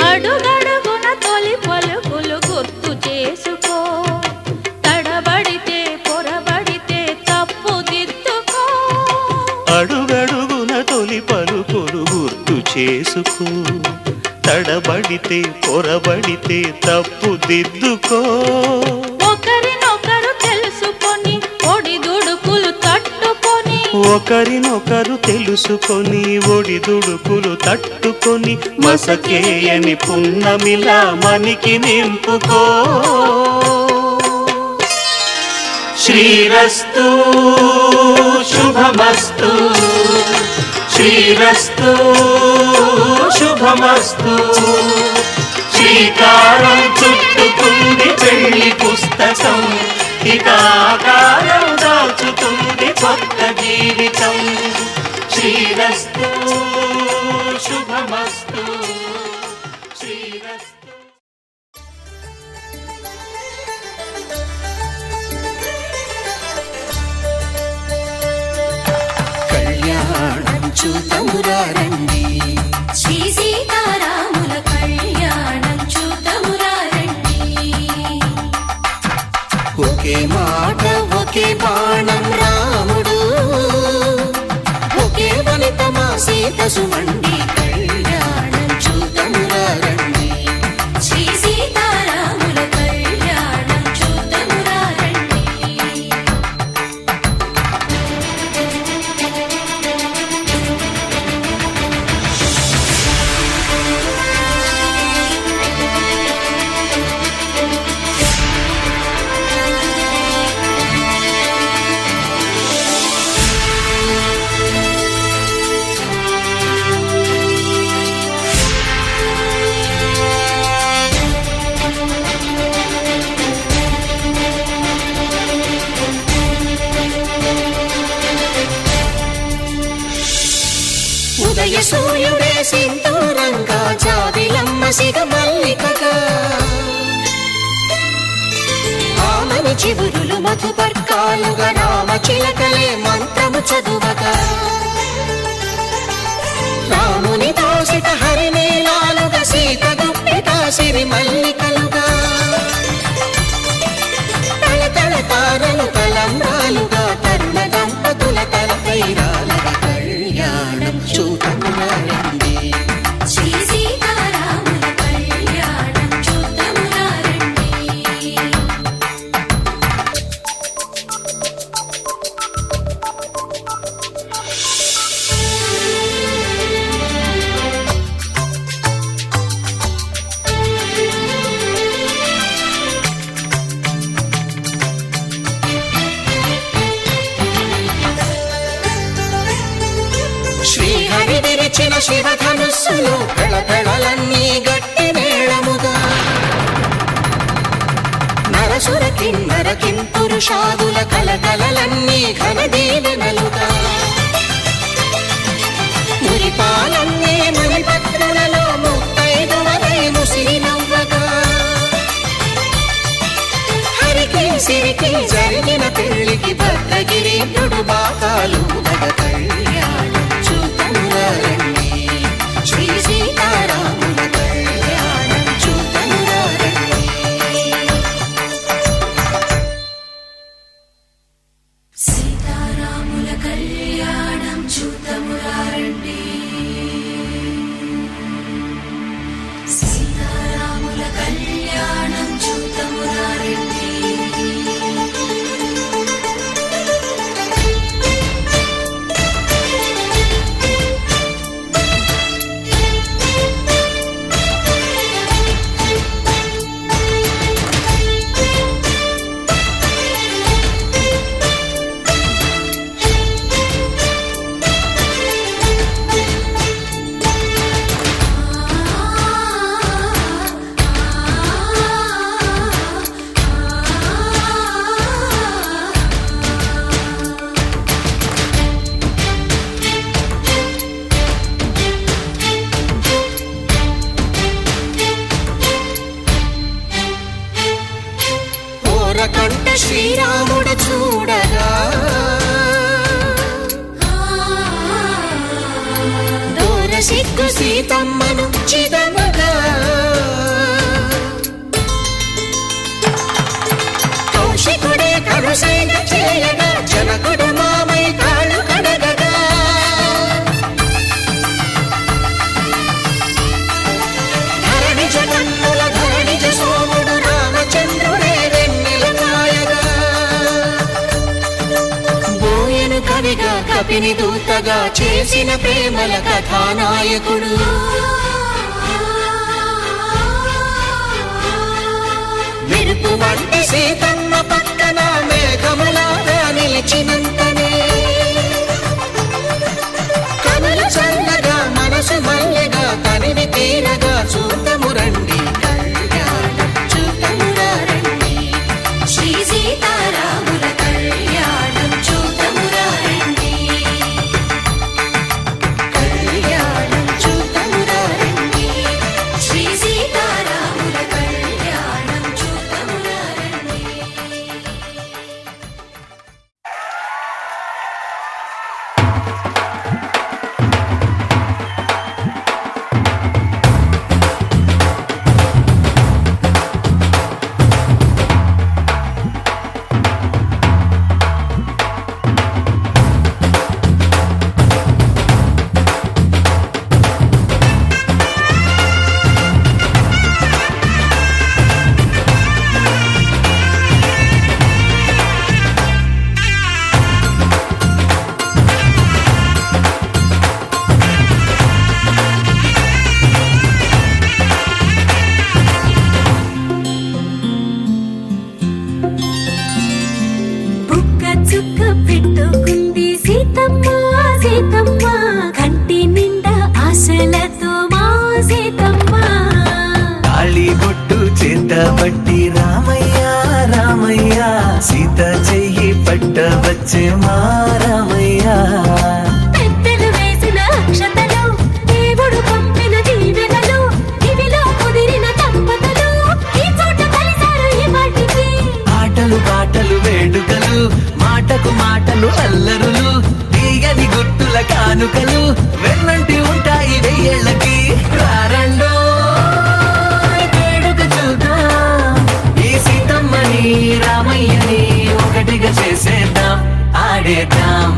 అడుగడుగున తొలి పలుకులు గుర్తు చేసుకో, తడబడితే పొరబడితే తప్పు దిద్దుకో. అడుగడుగున తొలి పలుకులు గుర్తు చేసుకో, తడబడితే పొరబడితే తప్పు దిద్దుకో. ఒకరినొకరు తెలుసుకొని ఒడిదుడుకులు తట్టుకొని, ఒకరినొకరు తెలుసుకొని ఒడిదుడుకులు తట్టుకొని, మసకేయని పున్నమిలా మనికి నింపుకో. శ్రీరస్తు శుభమస్తు, శ్రీరస్తు శుభమస్తు. శ్రీకారం చుట్టుకుంది పెళ్లి పుస్తకం, ఇక ఆకారం దాచుతుంది కొత్త జీవితం. శ్రీరస్తు శుభమస్తు, శ్రీరస్తు. కళ్యాణం చూతమురా రండి, శ్రీ సీతారాముల కళ్యాణం చూతమురా రండి. ఒకే మాట ఒకే బాణం రాముడు, ఒకే వనిత మా సీత సుమండి. కళ్యాణం చూతమురా రండి, శ్రీ సీతారాముల కళ్యాణం చూతమురా రండి. ఉదయ సూర్యుడే సింధూరంగా, జాబిలమ్మ సిగ మల్లికగా, ఆమని చివురులు మధుపర్కాలుగా, రామ చిలకలే మంత్రము చదువగా, రాముని దోసిట హరినీలాలుగా, సీత గుప్పిట సిరి మల్లికలుగా, తల తల తారలు తలంబ్రాలుగా, తరుణ దంపతుల రాముల తలపై రాలగ కళ్యాణం చూతమురండి. శ్రీ సీతారాముల కళ్యాణం చూద్దామురారండి. శ్రీహరి విరిచిన శివధనుస్సులు పెళపెళలన్నీ గట్టి మేళముగా నరసుర కిన్నర కింపురుషాదుల కలకలలన్నీ ఘన దీవెనలుగా మురిపాలన్నీ మణిపత్రులలో ముత్తైదువలై ముసినవ్వగా హరికి సిరికి జరిగిన పెళ్లికి భద్రగిరీంద్రుడు బాకాలు కళ్యాణం చూతమురారండి. శ్రీ సీతారాముల కళ్యాణం చూతమురారండి. సీతారాముల కళ్యాణం చూద్దామురారండి. సీతారాముల కళ్యాణం చూద్దామురారండి. ఓరకంట శ్రీరాముడు చూడగా దూర సిగ్గు సీతమ్మను చిదమగా కౌశికుడే కరుసైన చేయగా జనకుడు మామై కాళ్ళు కడగగా ధరణి జగన్నుల ధరణిజ సోముడు రామచంద్రుడే వెన్నెల కాయగా బోయను కవిగా కపిని దూతగా చేసిన ప్రేమల కథానాయకుడు మెరుపు వంటి సీతమ్మ పక్కన మేఘములాగా నిలిచినంతనే కనులు చల్లగా మనసు మల్లెగా తనివి తీరగా చూతమురండి కళ్యాణం చూతమురారండి. శ్రీ సీతారాముల కళ్యాణం చూద్దామురారండి. కళ్యాణం చూతమురారండి. శ్రీ సీతారాముల కళ్యాణం చూద్దామురారండి. బుక్క చుక్క పెట్టుకుంది సీతమ్మ సీతమ్మ కంటి నిండా ఆశలతో మా సీతమ్మ తాళి బొట్టు చేతబట్టి రామయ్య రామయ్య సీత చెయ్యి పట్ట వచ్చే మా రామయ్య. పెద్దలు వేసిన అక్షతలు దేవుడు పంపిన దీవెనలు ఇవిలో కుదిరిన దంపతులు ఈ చోట కలిసారు ఈ వాటికి ఆటలు పాటలు వేడుకలు మాటకు మాటలు అల్లరులు తీయని గుట్టుల కానుకలు వెన్నంటి ఉంటాయి వెయ్యేళ్ళకి. రారండో వేడుక చూద్దాం ఈ సీతమ్మని రామయ్యని ఒకటిగా చేసేద్దాం ఆడేద్దాం.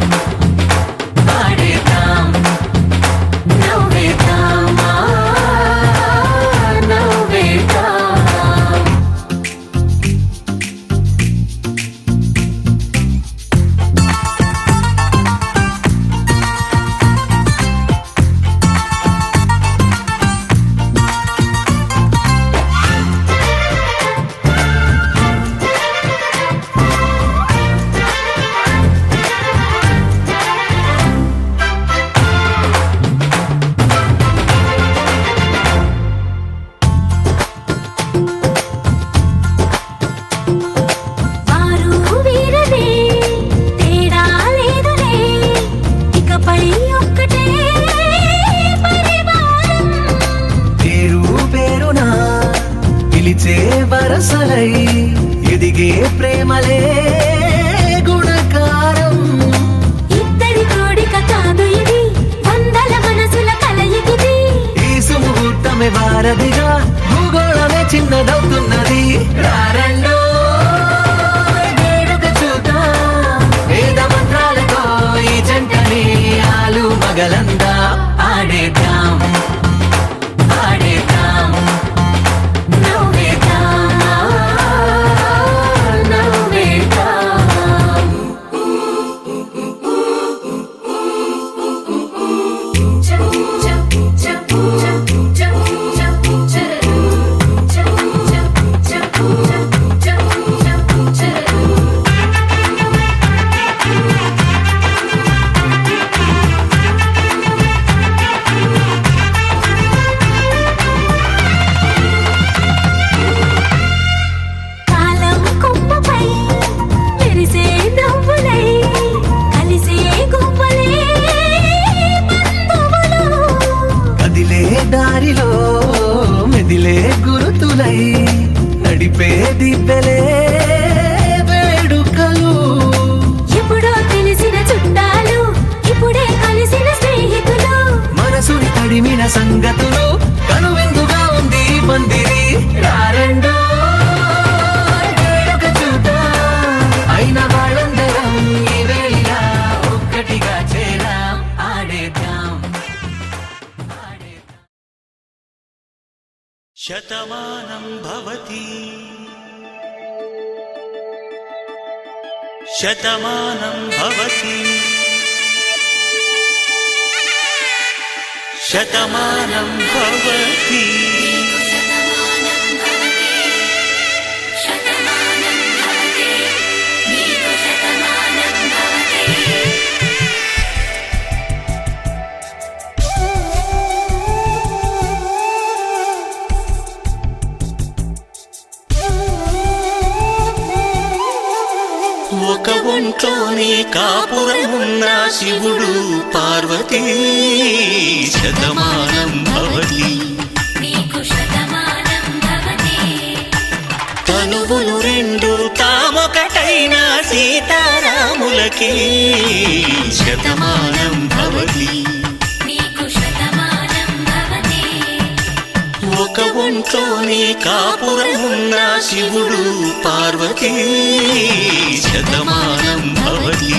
ప్రేమలే గుణకారం. ఇద్దరి కోడిక కాదు ఇది, వందల మనసుల కలయికిది. ఈ సుముహూర్తమే వారధిగా, భూగోళమే చిన్నదవుతున్నది. రారండో వేడుక చూద్దాం, వేద మంత్రాలతో ఈ జంటని ఆలు మగలందా ఆడేద్దాం ఆడేద్దాం నవ్వేద్దాం, నవ్వేద్దాం. కాలం కొమ్మపై మెరిసే నవ్వులై, కలిసే గువ్వలే బంధువులు. కదిలే దారిలో మెదిలే గురుతులై, నడిపే దిబ్బెలే వేడుకలు. ఎప్పుడో తెలిసిన చుట్టాలు, ఇప్పుడే కలిసిన స్నేహితులు. మనసుని తడిమిన సంగతులు, కనువిందుగా ఉంది ఈ పందిరి. రారండో వేడుక చూద్దాం, అయిన వాళ్ళందరం ఈ వేళ ఒక్కటిగా చేరాం. ఆడేద్దాం ఆడేద్దాం. శతమానం భవతి శతమానం భవతి శతమానం భవతి శతమానం భవతి శతమానం భవతి నీకు శతమానం భవతి ఒక ఒంట్లోనే కాపురమున్న శివుడు పార్వతీ శతమానం భవతి నీకు శతమానం భవతి తనువులు రెండు తామొకటైన సీతారాములకి శతమానం భవతి నీకు శతమానం భవతి ఒక ఒంట్లోనే కాపురమున్న శివుడు పార్వతీ శతమానం భవతి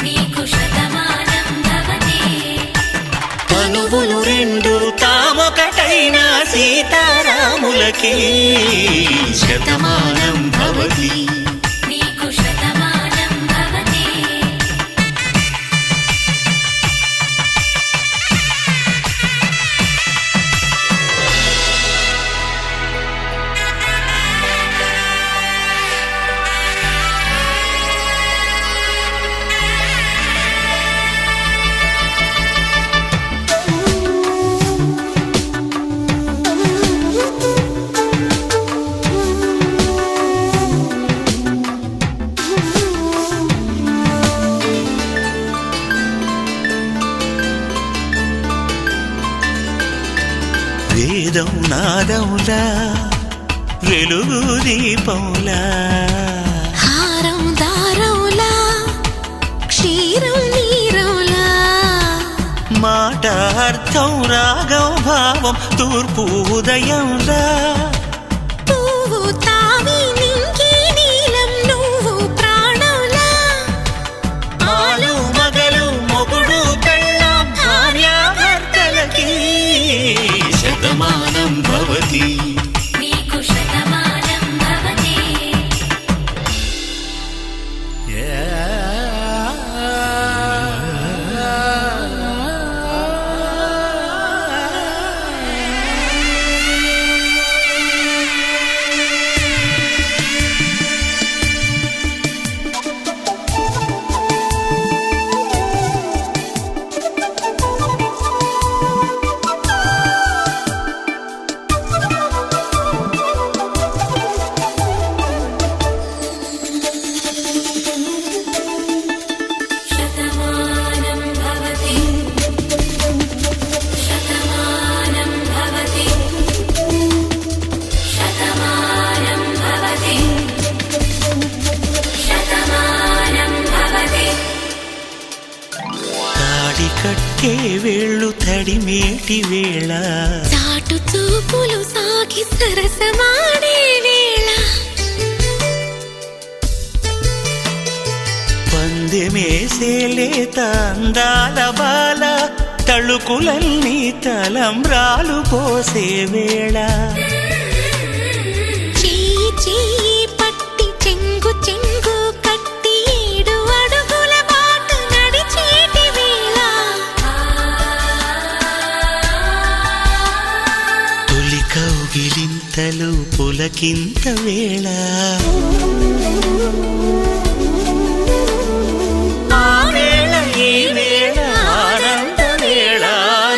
నీకు శతమానం భవతి తనువులు రెండు తామొకటైన సీతారాములకి శతమానం భవతి నీకు శతమానం భవతి వేదం నాదములా వెలుగు దీపములా హారం దారవులా క్షీరం నీరవులా మాట అర్థం రాగం భావం తూర్పు ఉదయంలా పువ్వు తావి నింగి నీలం నువ్వు ప్రాణంలా ఆలు మగలు మొగుడు పెళ్ళాం భార్యాభర్తలకి శతమానం భవతి నీకు శతమానం భవతి తాకే వేళ్ళు తడిమేటి వేళ చాటు చూపులు సాగి సరసమాడే వేళ పందెమేసే లేత అందాల బాల తళుకులన్నీ తలంబ్రాలు పోసే వేళ చెయ్యి చెయ్యి పట్టి చెంగు చెంగు కట్టి 7 అడుగుల బాట నడిచేటి వేళ తొలి కౌగిలింతలు పులకింత వేళ ఆ వేళ ఈ వేళ ఆనంద వేళ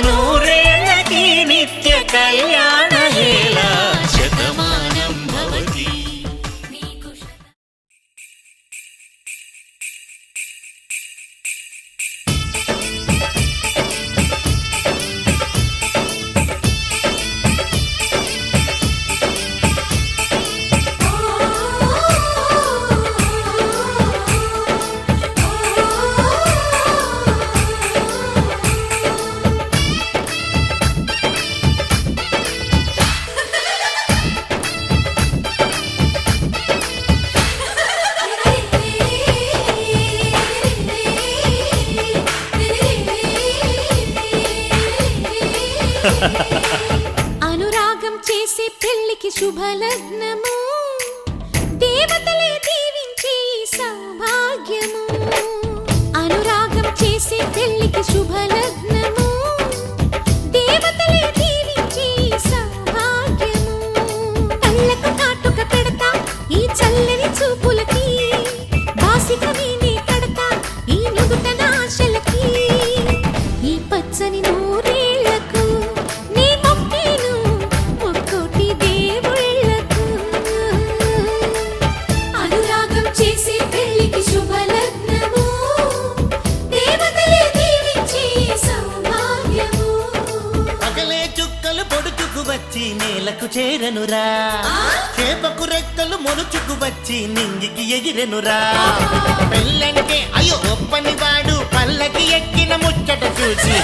నూరేళ్ళకి నిత్య కళ్యాణ వేళ శతమానం భవతి అనురాగం చేసే పెళ్లికి శుభలగ్నము దేవతలే దీవించే సౌభాగ్యము అనురాగం చేసే పెళ్లికి శుభలగ్నము దేవతలే దీవించే సౌభాగ్యము కళ్ళకు కాటుక పెడతా ఈ చల్లని చూపులకి బాసిక వీణే కడతా ఈ నుదుటన ఆశలకి ఈ పచ్చని నూరేళ్లకు నీ మొక్కేను మొక్కోటి దేవుళ్ళకు అనురాగం చేసే పెళ్లికి శుభలగ్నము దేవతలే దీవించే సౌభాగ్యము పగలే చుక్కలు పొడుచుకు వచ్చి నేలకు చేరనురా చేపకు రెక్కలు మొలుచుకు వచ్చి నింగికి ఎగిరెనురా పెళ్ళంటే అయ్యో ఒప్పని వాడు పల్లకి ఎక్కిన ముచ్చట చూసి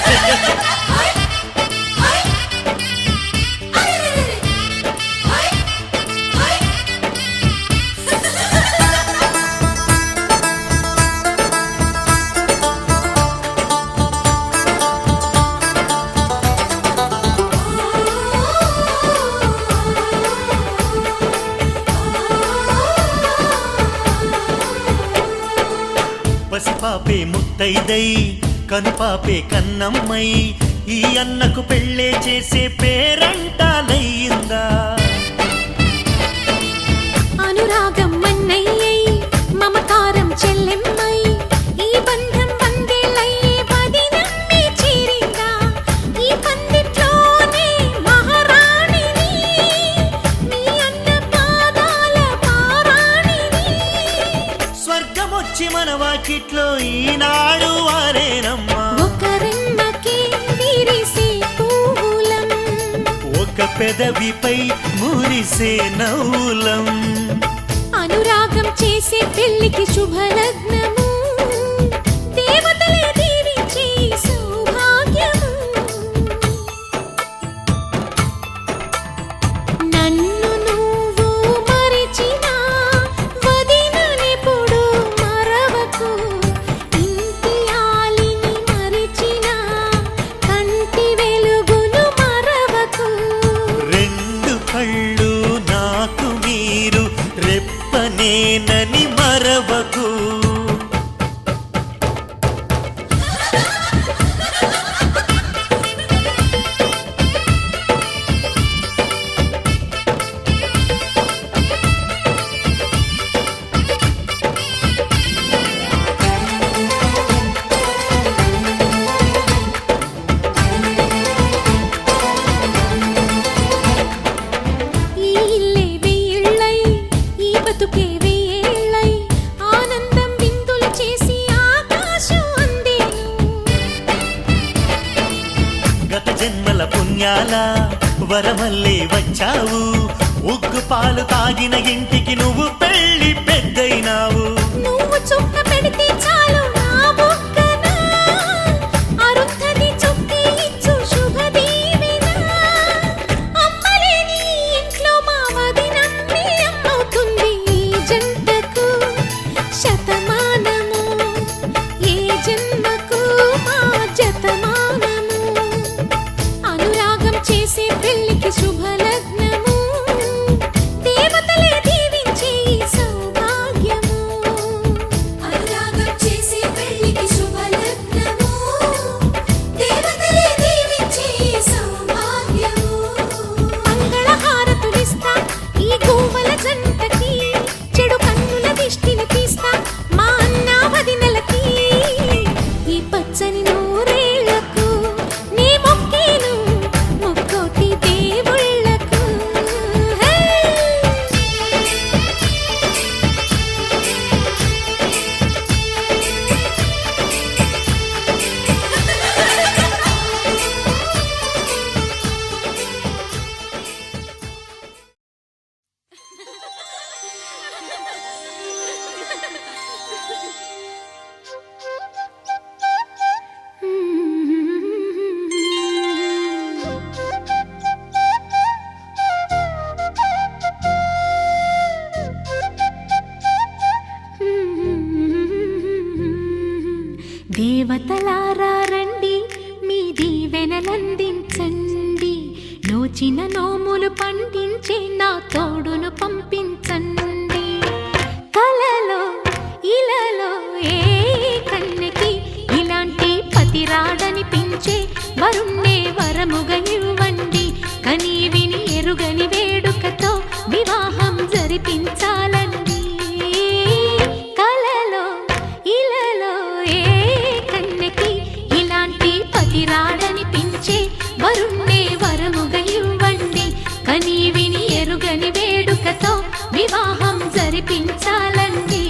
పసిపాపే ముత్తైదై కనుపాపే కన్నమ్మై ఈ అన్నకు పెళ్ళే చేసే పేరంటాలయ్యిందా అనురాగం మన్నయ్యై మమకారం చెల్లెమ్మై ఈ బంధం వందేళ్ళయ్యే వదినమ్మే చేరిందా ఈ పందిట్లోనే మహారాణిని నీ అన్న పాదాల పారాణిని స్వర్గమొచ్చి మన వాకిట్లో ఈనాడు వారేనమ్మా ఒకరెమ్మకే విరిసే పువ్వులం ఒక పెదవిపై మురిసే నవ్వులం అనురాగం చేసే పెళ్లికి శుభలగ్నము దేవతలే దీవించే సౌభాగ్యము నన్ను నువ్వు మరిచినా వదిననెప్పుడు మరవకు ఇంటి ఆలిని మరిచినా కంటి వెలుగును మరవకు రెండు కళ్ళు నాకు మీరు రెప్పనేనని మరవకు ఈ ఇల్లే వెయ్యిళ్ళై ఈ బతుకే వెయ్యేళ్ళై ఆనందం విందులు చేసి ఆకాశం అందేను గత జన్మల పుణ్యాల వరమల్లే వచ్చావు ఉగ్గు పాలు తాగిన ఇంటికి నువ్వు పెళ్లి పెద్దయినావు నువ్వు చుక్క పెడితే చాలు నా బొక్కన అరుంధతి పెళ్లికి శుభలగ్నము దేవతలే దీవించే ఈ సౌభాగ్యము అనురాగం చేసే పెళ్లికి శుభలగ్నము దేవతలే దీవించే ఈ సౌభాగ్యము మంగళహారతులిస్తా ఈ గోవల జంటకి చెడు కన్నుల దిష్టిని తీస్తా మా అన్న వదినలకి ఈ పచ్చని నూరేళ్లకు నీ మొక్కేను ముక్కోటి దేవుళ్ళకు హే దేవతలారా రండి మీ దీవెనలందించండి నోచిన నోములు పండించే నా తోడును పంపించండి కలలో ఇలలో ఏ కన్నెకి ఇలాంటి పతి రాడనిపించే వరుణ్ణే వరముగా ఇవ్వండి కని విని ఎరుగని వేడుకతో వివాహం జరిపించాలండి కలలో ఇలలో ఏ కన్నెకి ఇలాంటి పతి రాడనిపించే వరుణ్ణే వరముగా ఇవ్వండి కని విని ఎరుగని వేడుకతో వివాహం జరిపించాలండి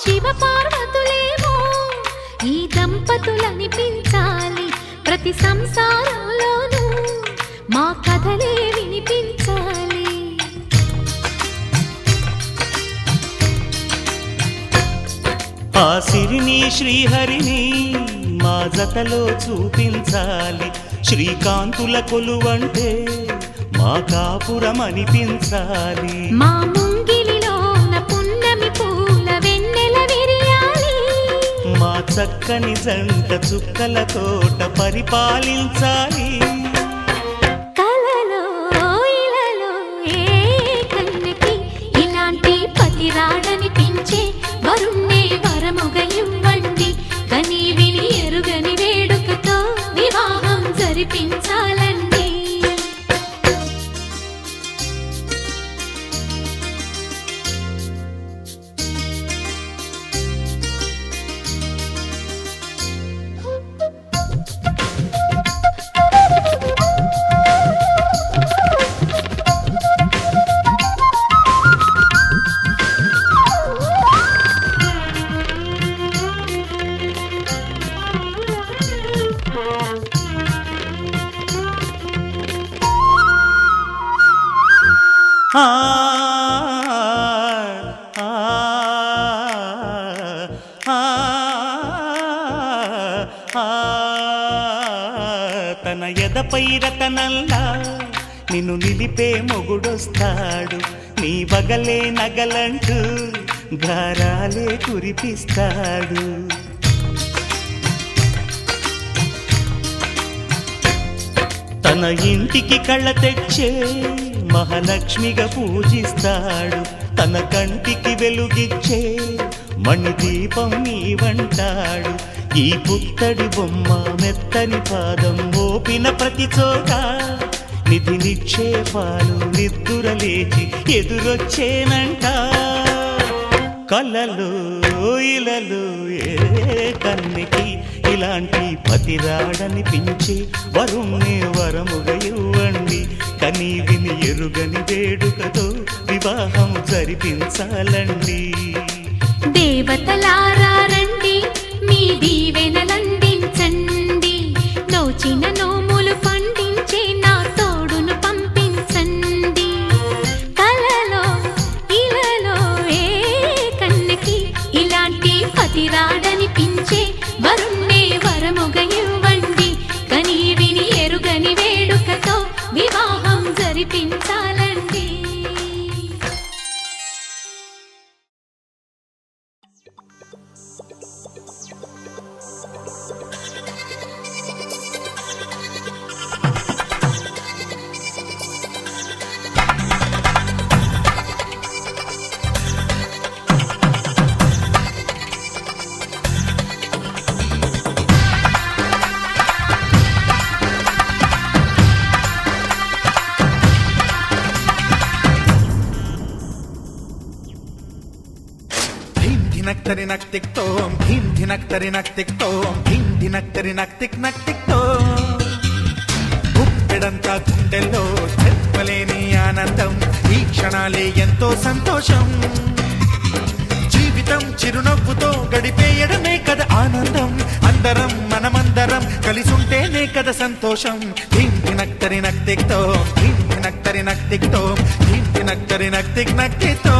శివ పార్వతులేమో ఈ దంపతులనిపించాలి ప్రతి సంసారంలోనూ మా కథలే వినిపించాలి ఆ సిరిని శ్రీహరిని మా జతలో చూపించాలి శ్రీకాంతుల కొలువంటే మా కాపురం అనిపించాలి మా ముంగిలిలోన పున్నమి పూల వెన్నెల విరియాలి మా చక్కని జంట చుక్కల తోట పరిపాలించాలి కలలో ఇలలో ఏ కన్నెకి ఇలాంటి పతి రాడనిపించే వరుణ్ణే వరముగా ఇవ్వండి కని విని ఎరుగని వేడుకతో వివాహం జరిపించాలండి ఆ ఆ ఆ ఆ తన ఎదపై రతనల్లా నిన్ను నిలిపే మొగుడొస్తాడు నీ బగలే నగలంటూ గారాలే కురిపిస్తాడు తన ఇంటికి కళ్ళ తెచ్చే మహాలక్ష్మిగా పూజిస్తాడు తన కంటికి వెలుగిచ్చే మణిదీపం నీవంటాడు ఈ పుత్తడి బొమ్మ మెత్తని పాదం మోపిన ప్రతి చోట నిధి నిక్షేపాలు నిద్దురలేచి ఎదురొచ్చేనంట కలలో ఇలలో ఏ కన్నికి ఇలాంటి పతిరాడనిపించే వరుణ్ణి వరముగా ఇవ్వండి కని విని ఎరుగని వేడుకతో వివాహం జరిపించాలండి. దేవతలారా రండి, మీ దీవెనలందించండి. నోచిన నోములు పండించే నా తోడును పంపించండి. కలలో ఇలలో ఏ కన్నకి ఇలాంటి పతిరాడనిపించే వరుణ్ణే వరముగా ఇవ్వండి కని విని ఎరుగని వేడుకతో వివాహం జరిపించాలండి. ధినక్తరి నక్తిక్తోం ధీం ధినక్తరి నక్తిక్తోం ధీం ధినక్తరి నక్తిక్తోం గుప్పెడంతా గుండెల్లో చెప్పలేని ఆనందం ఈ క్షణాలే ఎంతో సంతోషం జీవితం చిరునవ్వుతో గడిపేయడమే కదా ఆనందం అందరం మనమందరం కలిసుంటేనే కదా సంతోషం ధీం ధినక్తరి నక్తిక్తోం ధీం ధినక్తరి నక్తిక్తోం ధీం ధినక్తరి నక్తిక్తోం.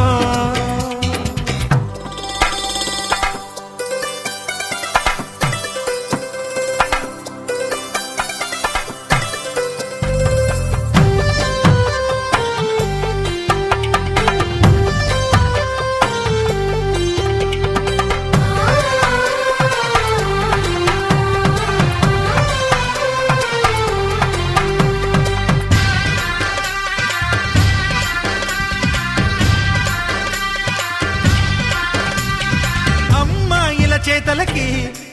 చేతలకి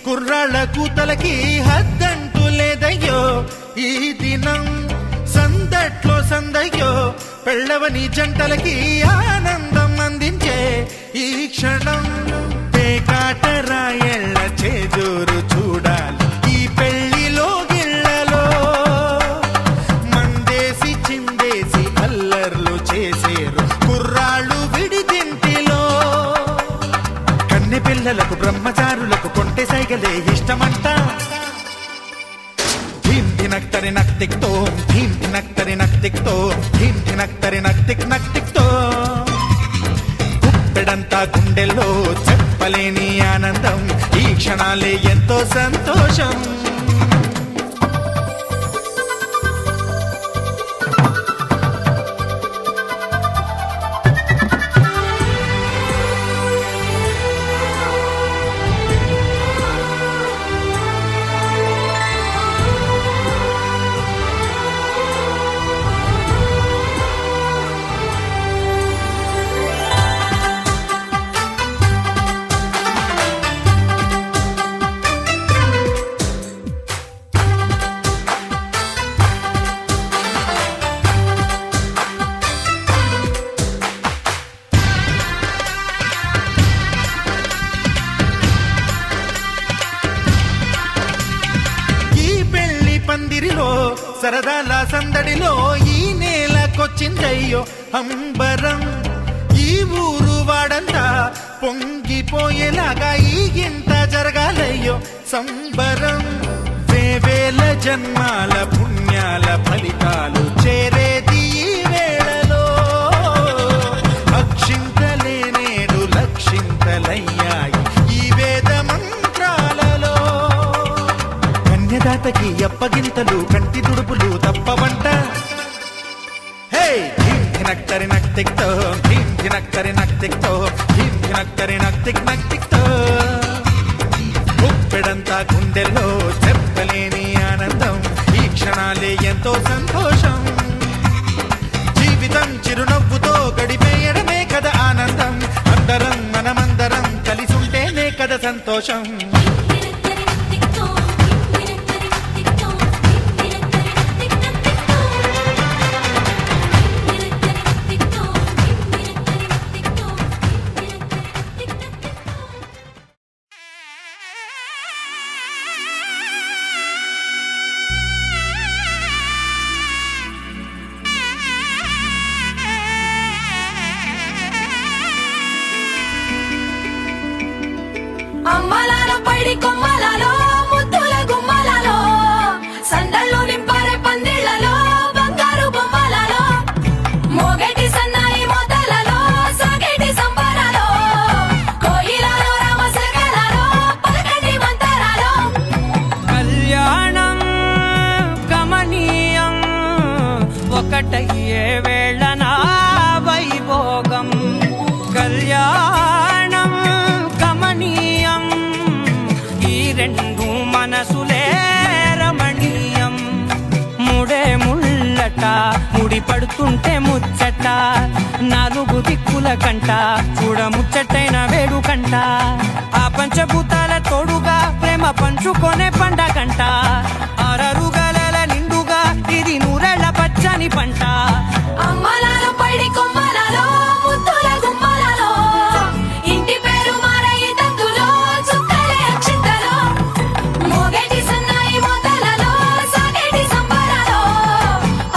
కుర్రాళ్ళ కూతలకి హద్దంటూ లేదయ్యో ఈ దినం సందట్లో సందయ్యో పెళ్ళవని జంటలకి ఆనందం అందించే ఈ క్షణం పేకాటరాయళ్ళ చేజోరు చూడాలి ఈ పెళ్లిలో గిళ్ళలో మందేసి చిందేసి అల్లర్లు చేసేరు కుర్రాళ్ళు విడిదింటిలో కన్నె పిల్లలకు బ్రహ్మచారులకు కొంటె సైగలే ఇష్టమంట ధీం ధినక్తరి నక్తిక్తోం ధీం ధినక్తరి నక్తిక్తోం ధీం ధినక్తరి నక్తిక్తోం గుప్పెడంతా గుండెల్లో చెప్పలేని ఆనందం ఈ క్షణాలే ఎంతో సంతోషం. పందిరిలో సరదాల సందడిలో ఈ నేలకొచ్చిందయ్యో అంబరం ఈ ఊరు వాడంతా పొంగిపోయేలాగా ఈ గింత జరగాలయ్యో సంబరం వేవేల జన్మాల పుణ్యాల ఫలితాలు చేరేది ఈ వేళలో అక్షింతలే నేడు లక్షింతలయ్యాయి ఈ వేద మంత్రాలలో కన్యదాతకి అప్పగింతలు కంటి దుడుపులు తప్పవంట హే ధీం ధినక్తరి నక్తిక్తోం ధీం ధినక్తరి నక్తిక్తోం ధీం ధినక్తరి నక్తిక్తోం గుప్పెడంతా గుండెల్లో చెప్పలేని ఆనందం ఈ క్షణాలే ఎంతో సంతోషం జీవితం చిరునవ్వుతో గడిపేయడమే కదా ఆనందం అందరం మనమందరం కలిసుంటేనే కదా సంతోషం. ఒకటయ్యే వేళ నా వైభోగం కళ్యాణం కమనీయం ఈ రెండు మనసులే రమణీయం ముడే ముళ్ళట ముడి పడుతుంటే ముచ్చట నాలుగు దిక్కుల కంట చూడ ముచ్చటైన వేడుకంట ఆ పంచభూతాల తోడుగా ప్రేమ పంచుకొనే పండగంట ఆరరుగల నిండుగా ఇది నూరెళ్ళ పచ్చని పంట అమ్మలాలో పడి కొమ్మలలో ముద్దుల గుమ్మలలో ఇంటి పేరు మారయి తందులో చుక్కలే అక్షింతలో మోగేటి సన్నాయి మోతలలో సాగేటి సంబరాలో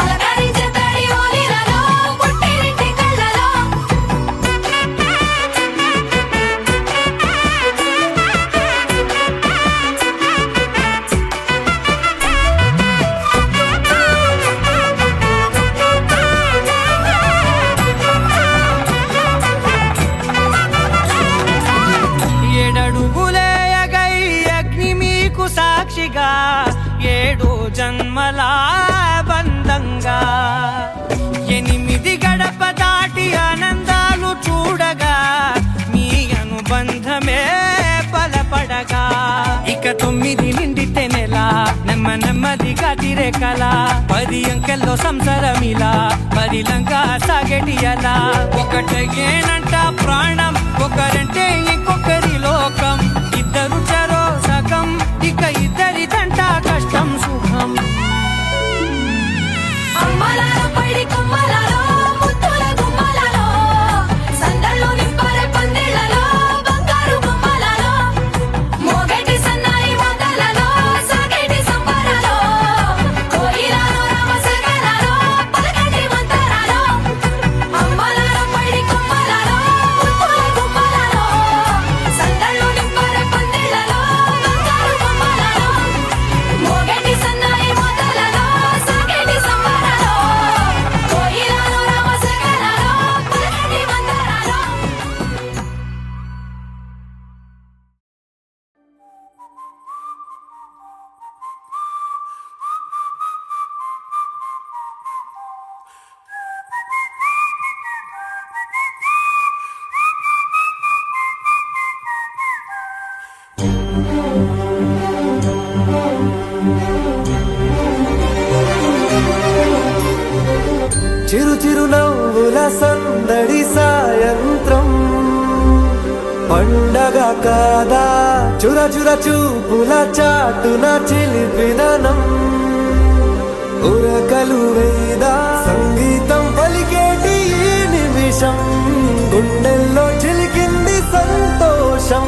అలకరించే తడి ఓలిలలో పుట్టినింటి కళ్ళలో ఏడడుగులేయగై అగ్ని మీకు సాక్షిగా ఏడు జన్మల బంధంగా 8 గడప దాటి ఆనందాలు చూడగా మీ అనుబంధమే బలపడగా ఇక 9 నిండితే నెల నెమ్మదిగా తిరే కల 10 అంకెల్లో సంసారమిలా పరిలంగా సాగేటి అలా ఒకటేనంట ప్రాణం ఒకరంటే ఇంకొకరి లోకం ఇద్దరు చరో సగం ఇక ఇద్దరిదంట కష్టం సుఖం అమ్మలాలో పడి కొమ్మలలో ముద్దుల గుమ్మలలో సందళ్ళు నింపరే పందిళ్ళలో బంగారు బొమ్మలలో మోగేటి సన్నాయి మోతలలో సాగేటి సంబరాలో కోయిలలో రామసగనాలో పలకటి మంతరాలో అమ్మలాలో పడి కొమ్మలలో ముద్దుల గుమ్మలలో సందళ్ళు నింపరే పందిళ్ళలో బంగారు బొమ్మలలో మోగేటి సన్నాయి మోతలలో సాగేటి సంబరాలో కోయిలలో రామసగనాలో పలకటి మంతరాలో చిరు చిరు నవ్వుల సందడి సాయంత్రం పండగ కాదా చుర చుర చూపుల చాటున చిలిపిదనం ఉరకలు వేదా సంగీతం పలికేటి ఈ నిమిషం గుండెల్లో చిలికింది సంతోషం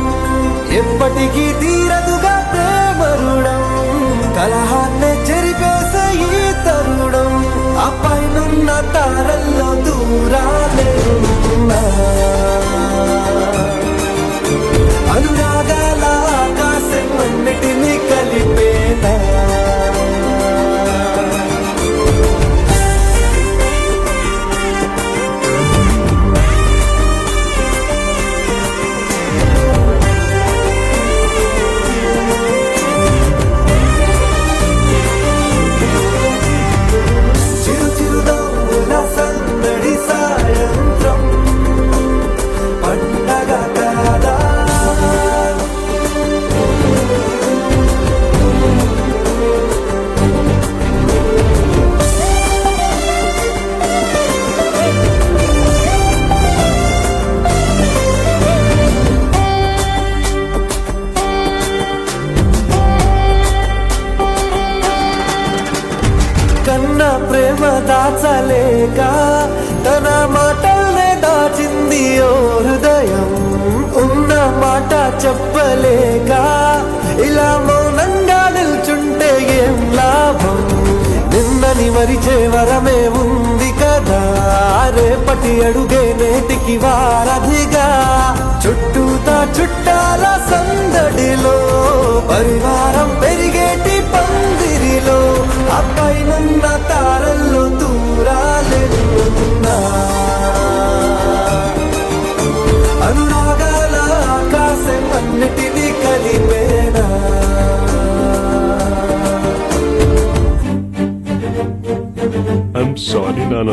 ఎప్పటికీ తీరదుగా ప్రేమ రుణం కలహాన్నే చెరిపేసే ఈ తరుణం ఆ పైనున్న తారల్లో దూరాలే ఉన్నా అనురాగాల ఆకాశం అన్నిటినీ కలిపేనా చిరు చిరు నవ్వుల సందడి సాయంత్రం పండగ కాదా కన్న ప్రేమ దాచలేక తన మాటల్నే దాచింది ఓ హృదయం ఉన్న మాట చెప్పలేక ఇలా మౌనంగా నిల్చుంటే ఏం లాభం నిన్నని మరిచే వరమే ఉంది కదా రేపటి అడుగే నేటికి వారధిగా చుట్టూతా చుట్టాల సందడిలో పరివారం పెరిగేటి పందిరిలో ఆ పైనున్న తారల్లో దూరాలెన్నున్నా అనురాగాల ఆకాశం అన్నిటినీ కలిపేనా ఐఎమ్ సారీ నాన్న.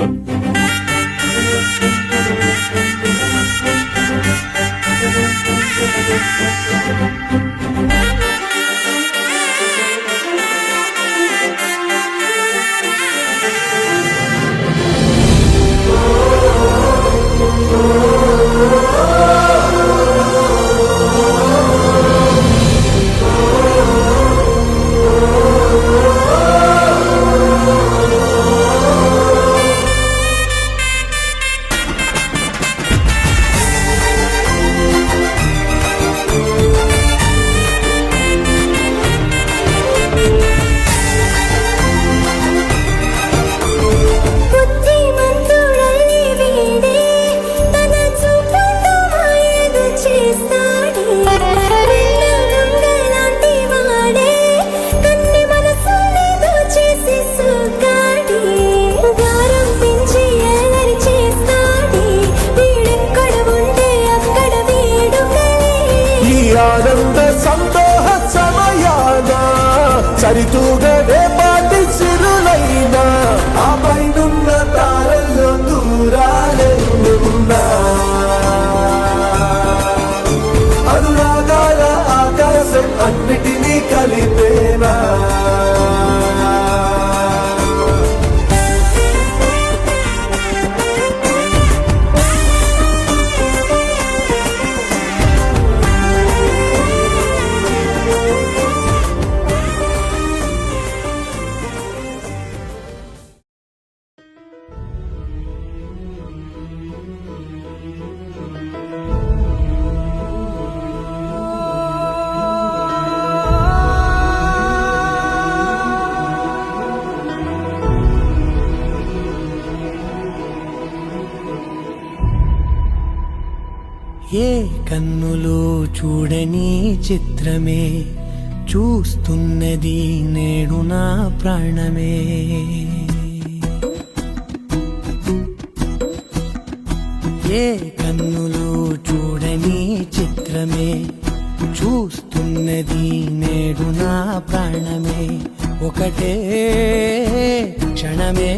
బుద్ధిమంతుడల్లి వీడే తన చూపుతో మాయలు చేస్తాడే వెన్నెలంగలాంటి వాడే కన్ని మనసునేదో చేసి సోకాడే గారం పెంచి అల్లరి చేస్తాడే వీడెక్కడ ఉంటే అక్కడ వేడుకలే ఈ ఆనంద సంతోష సమయాన సరితూగనే పాటి సిరులైనా ఆ పైనున్న తారల్లో దూరాలెన్నున్నా అనురాగాల ఆకాశం అన్నిటినీ కలిపేనా ఏ కన్నులు చూడని చిత్రమే చూస్తున్నది నేడు నా ప్రాణమే. ఏ కన్నులు చూడని చిత్రమే చూస్తున్నది నేడు నా ప్రాణమే. ఒకటే క్షణమే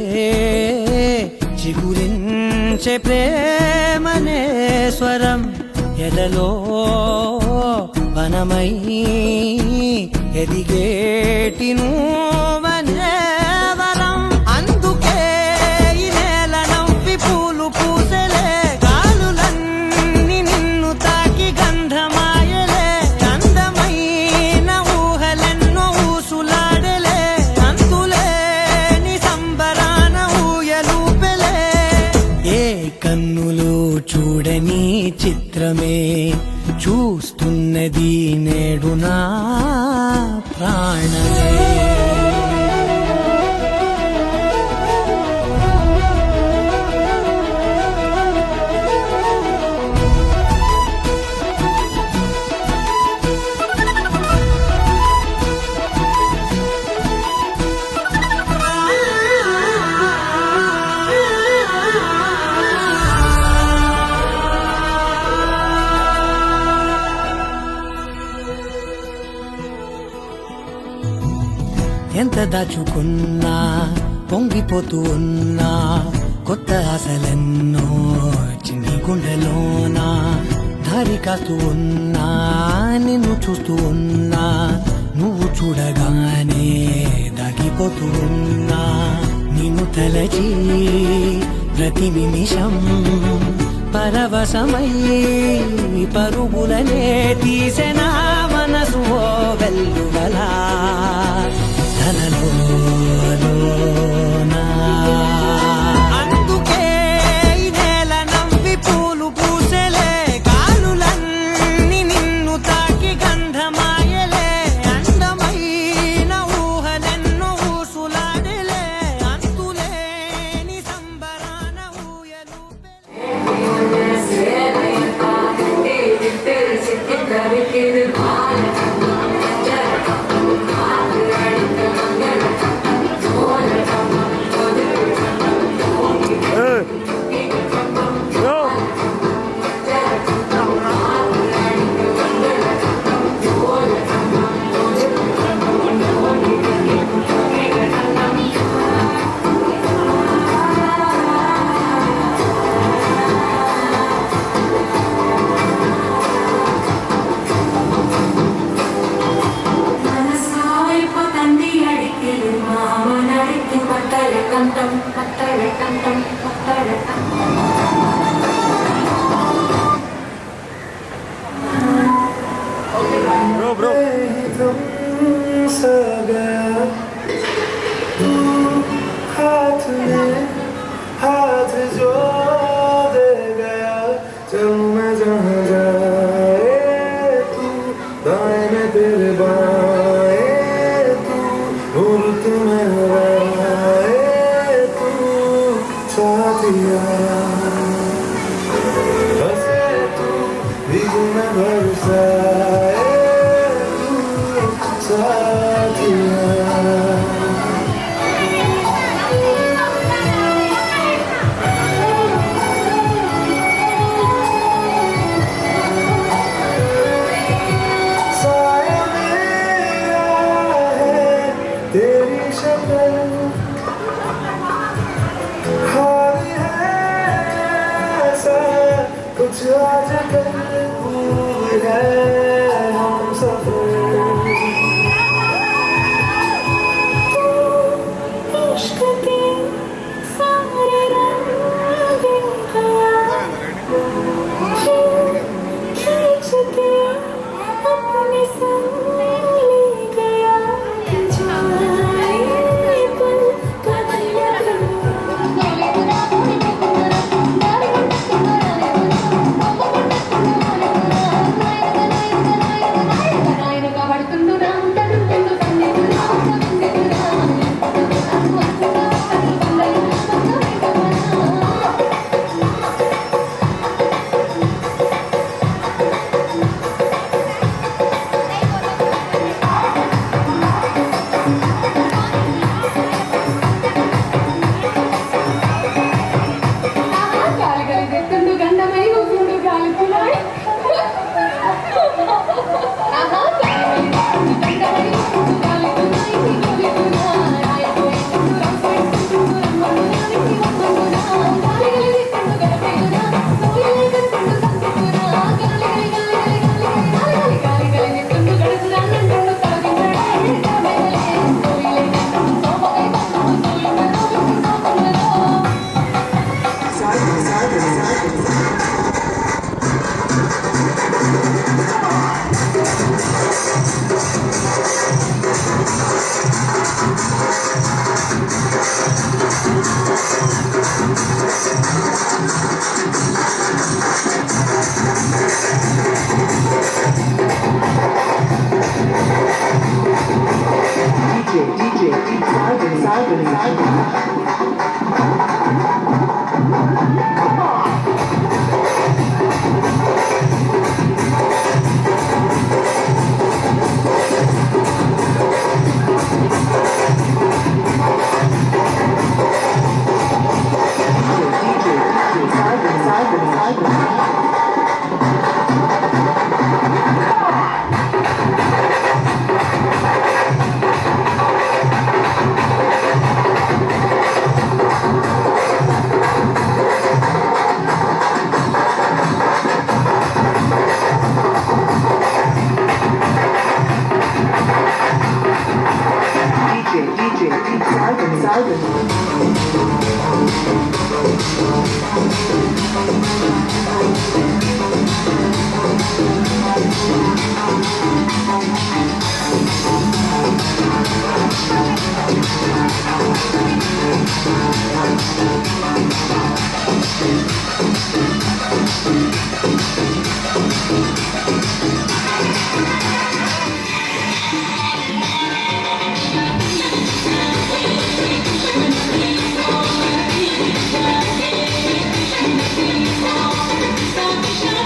చిగురించే ప్రేమనే స్వరం ఎదలో వనమై ఎదిగేటి నువ్వనే వరం. అందుకే ఈ నేల నవ్వి పూలు పూసలే గాలులన్నీ నిన్ను తాకి గంధమాయలే. అందమైన ఊహలెన్నో ఊసులాడలే అంతులేని సంబరాన ఊయలూపెలే. ఏ కన్నులు చూడని చిత్రమే చూస్తున్నది నేడు నా ప్రాణమే. ఎంత దాచుకున్నా పొంగిపోతూ ఉన్నా కొత్త ఆశలెన్నో చిన్ని గుండెలోనా దారి కాస్తూ ఉన్నా నిన్ను చూస్తూ ఉన్నా నువ్వు చూడగానే దాగిపోతూ ఉన్నా నిన్ను తలచి ప్రతి నిమిషం పరవశమై పరుగులనే తీసెనా మనసు ఓ వెల్లువలా తనలోనా. అందుకే ఈ నేల నవ్వి పూలు పూసలే గాలులన్నీ నిన్ను తాకి గంధమాయలే. అందమైన ఊహలెన్నో ఊసులాడలే అంతులేని సంబరాన ఊయలూపెలే. दिया साया मेरा है तेरी शक्ल खाली है ऐसा कुछ आज कल भूल गए हम सफर इश्क के सारे रंग गिर गया खींच के अपने संग ले गया जाए पल Stop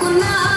ఉన్నా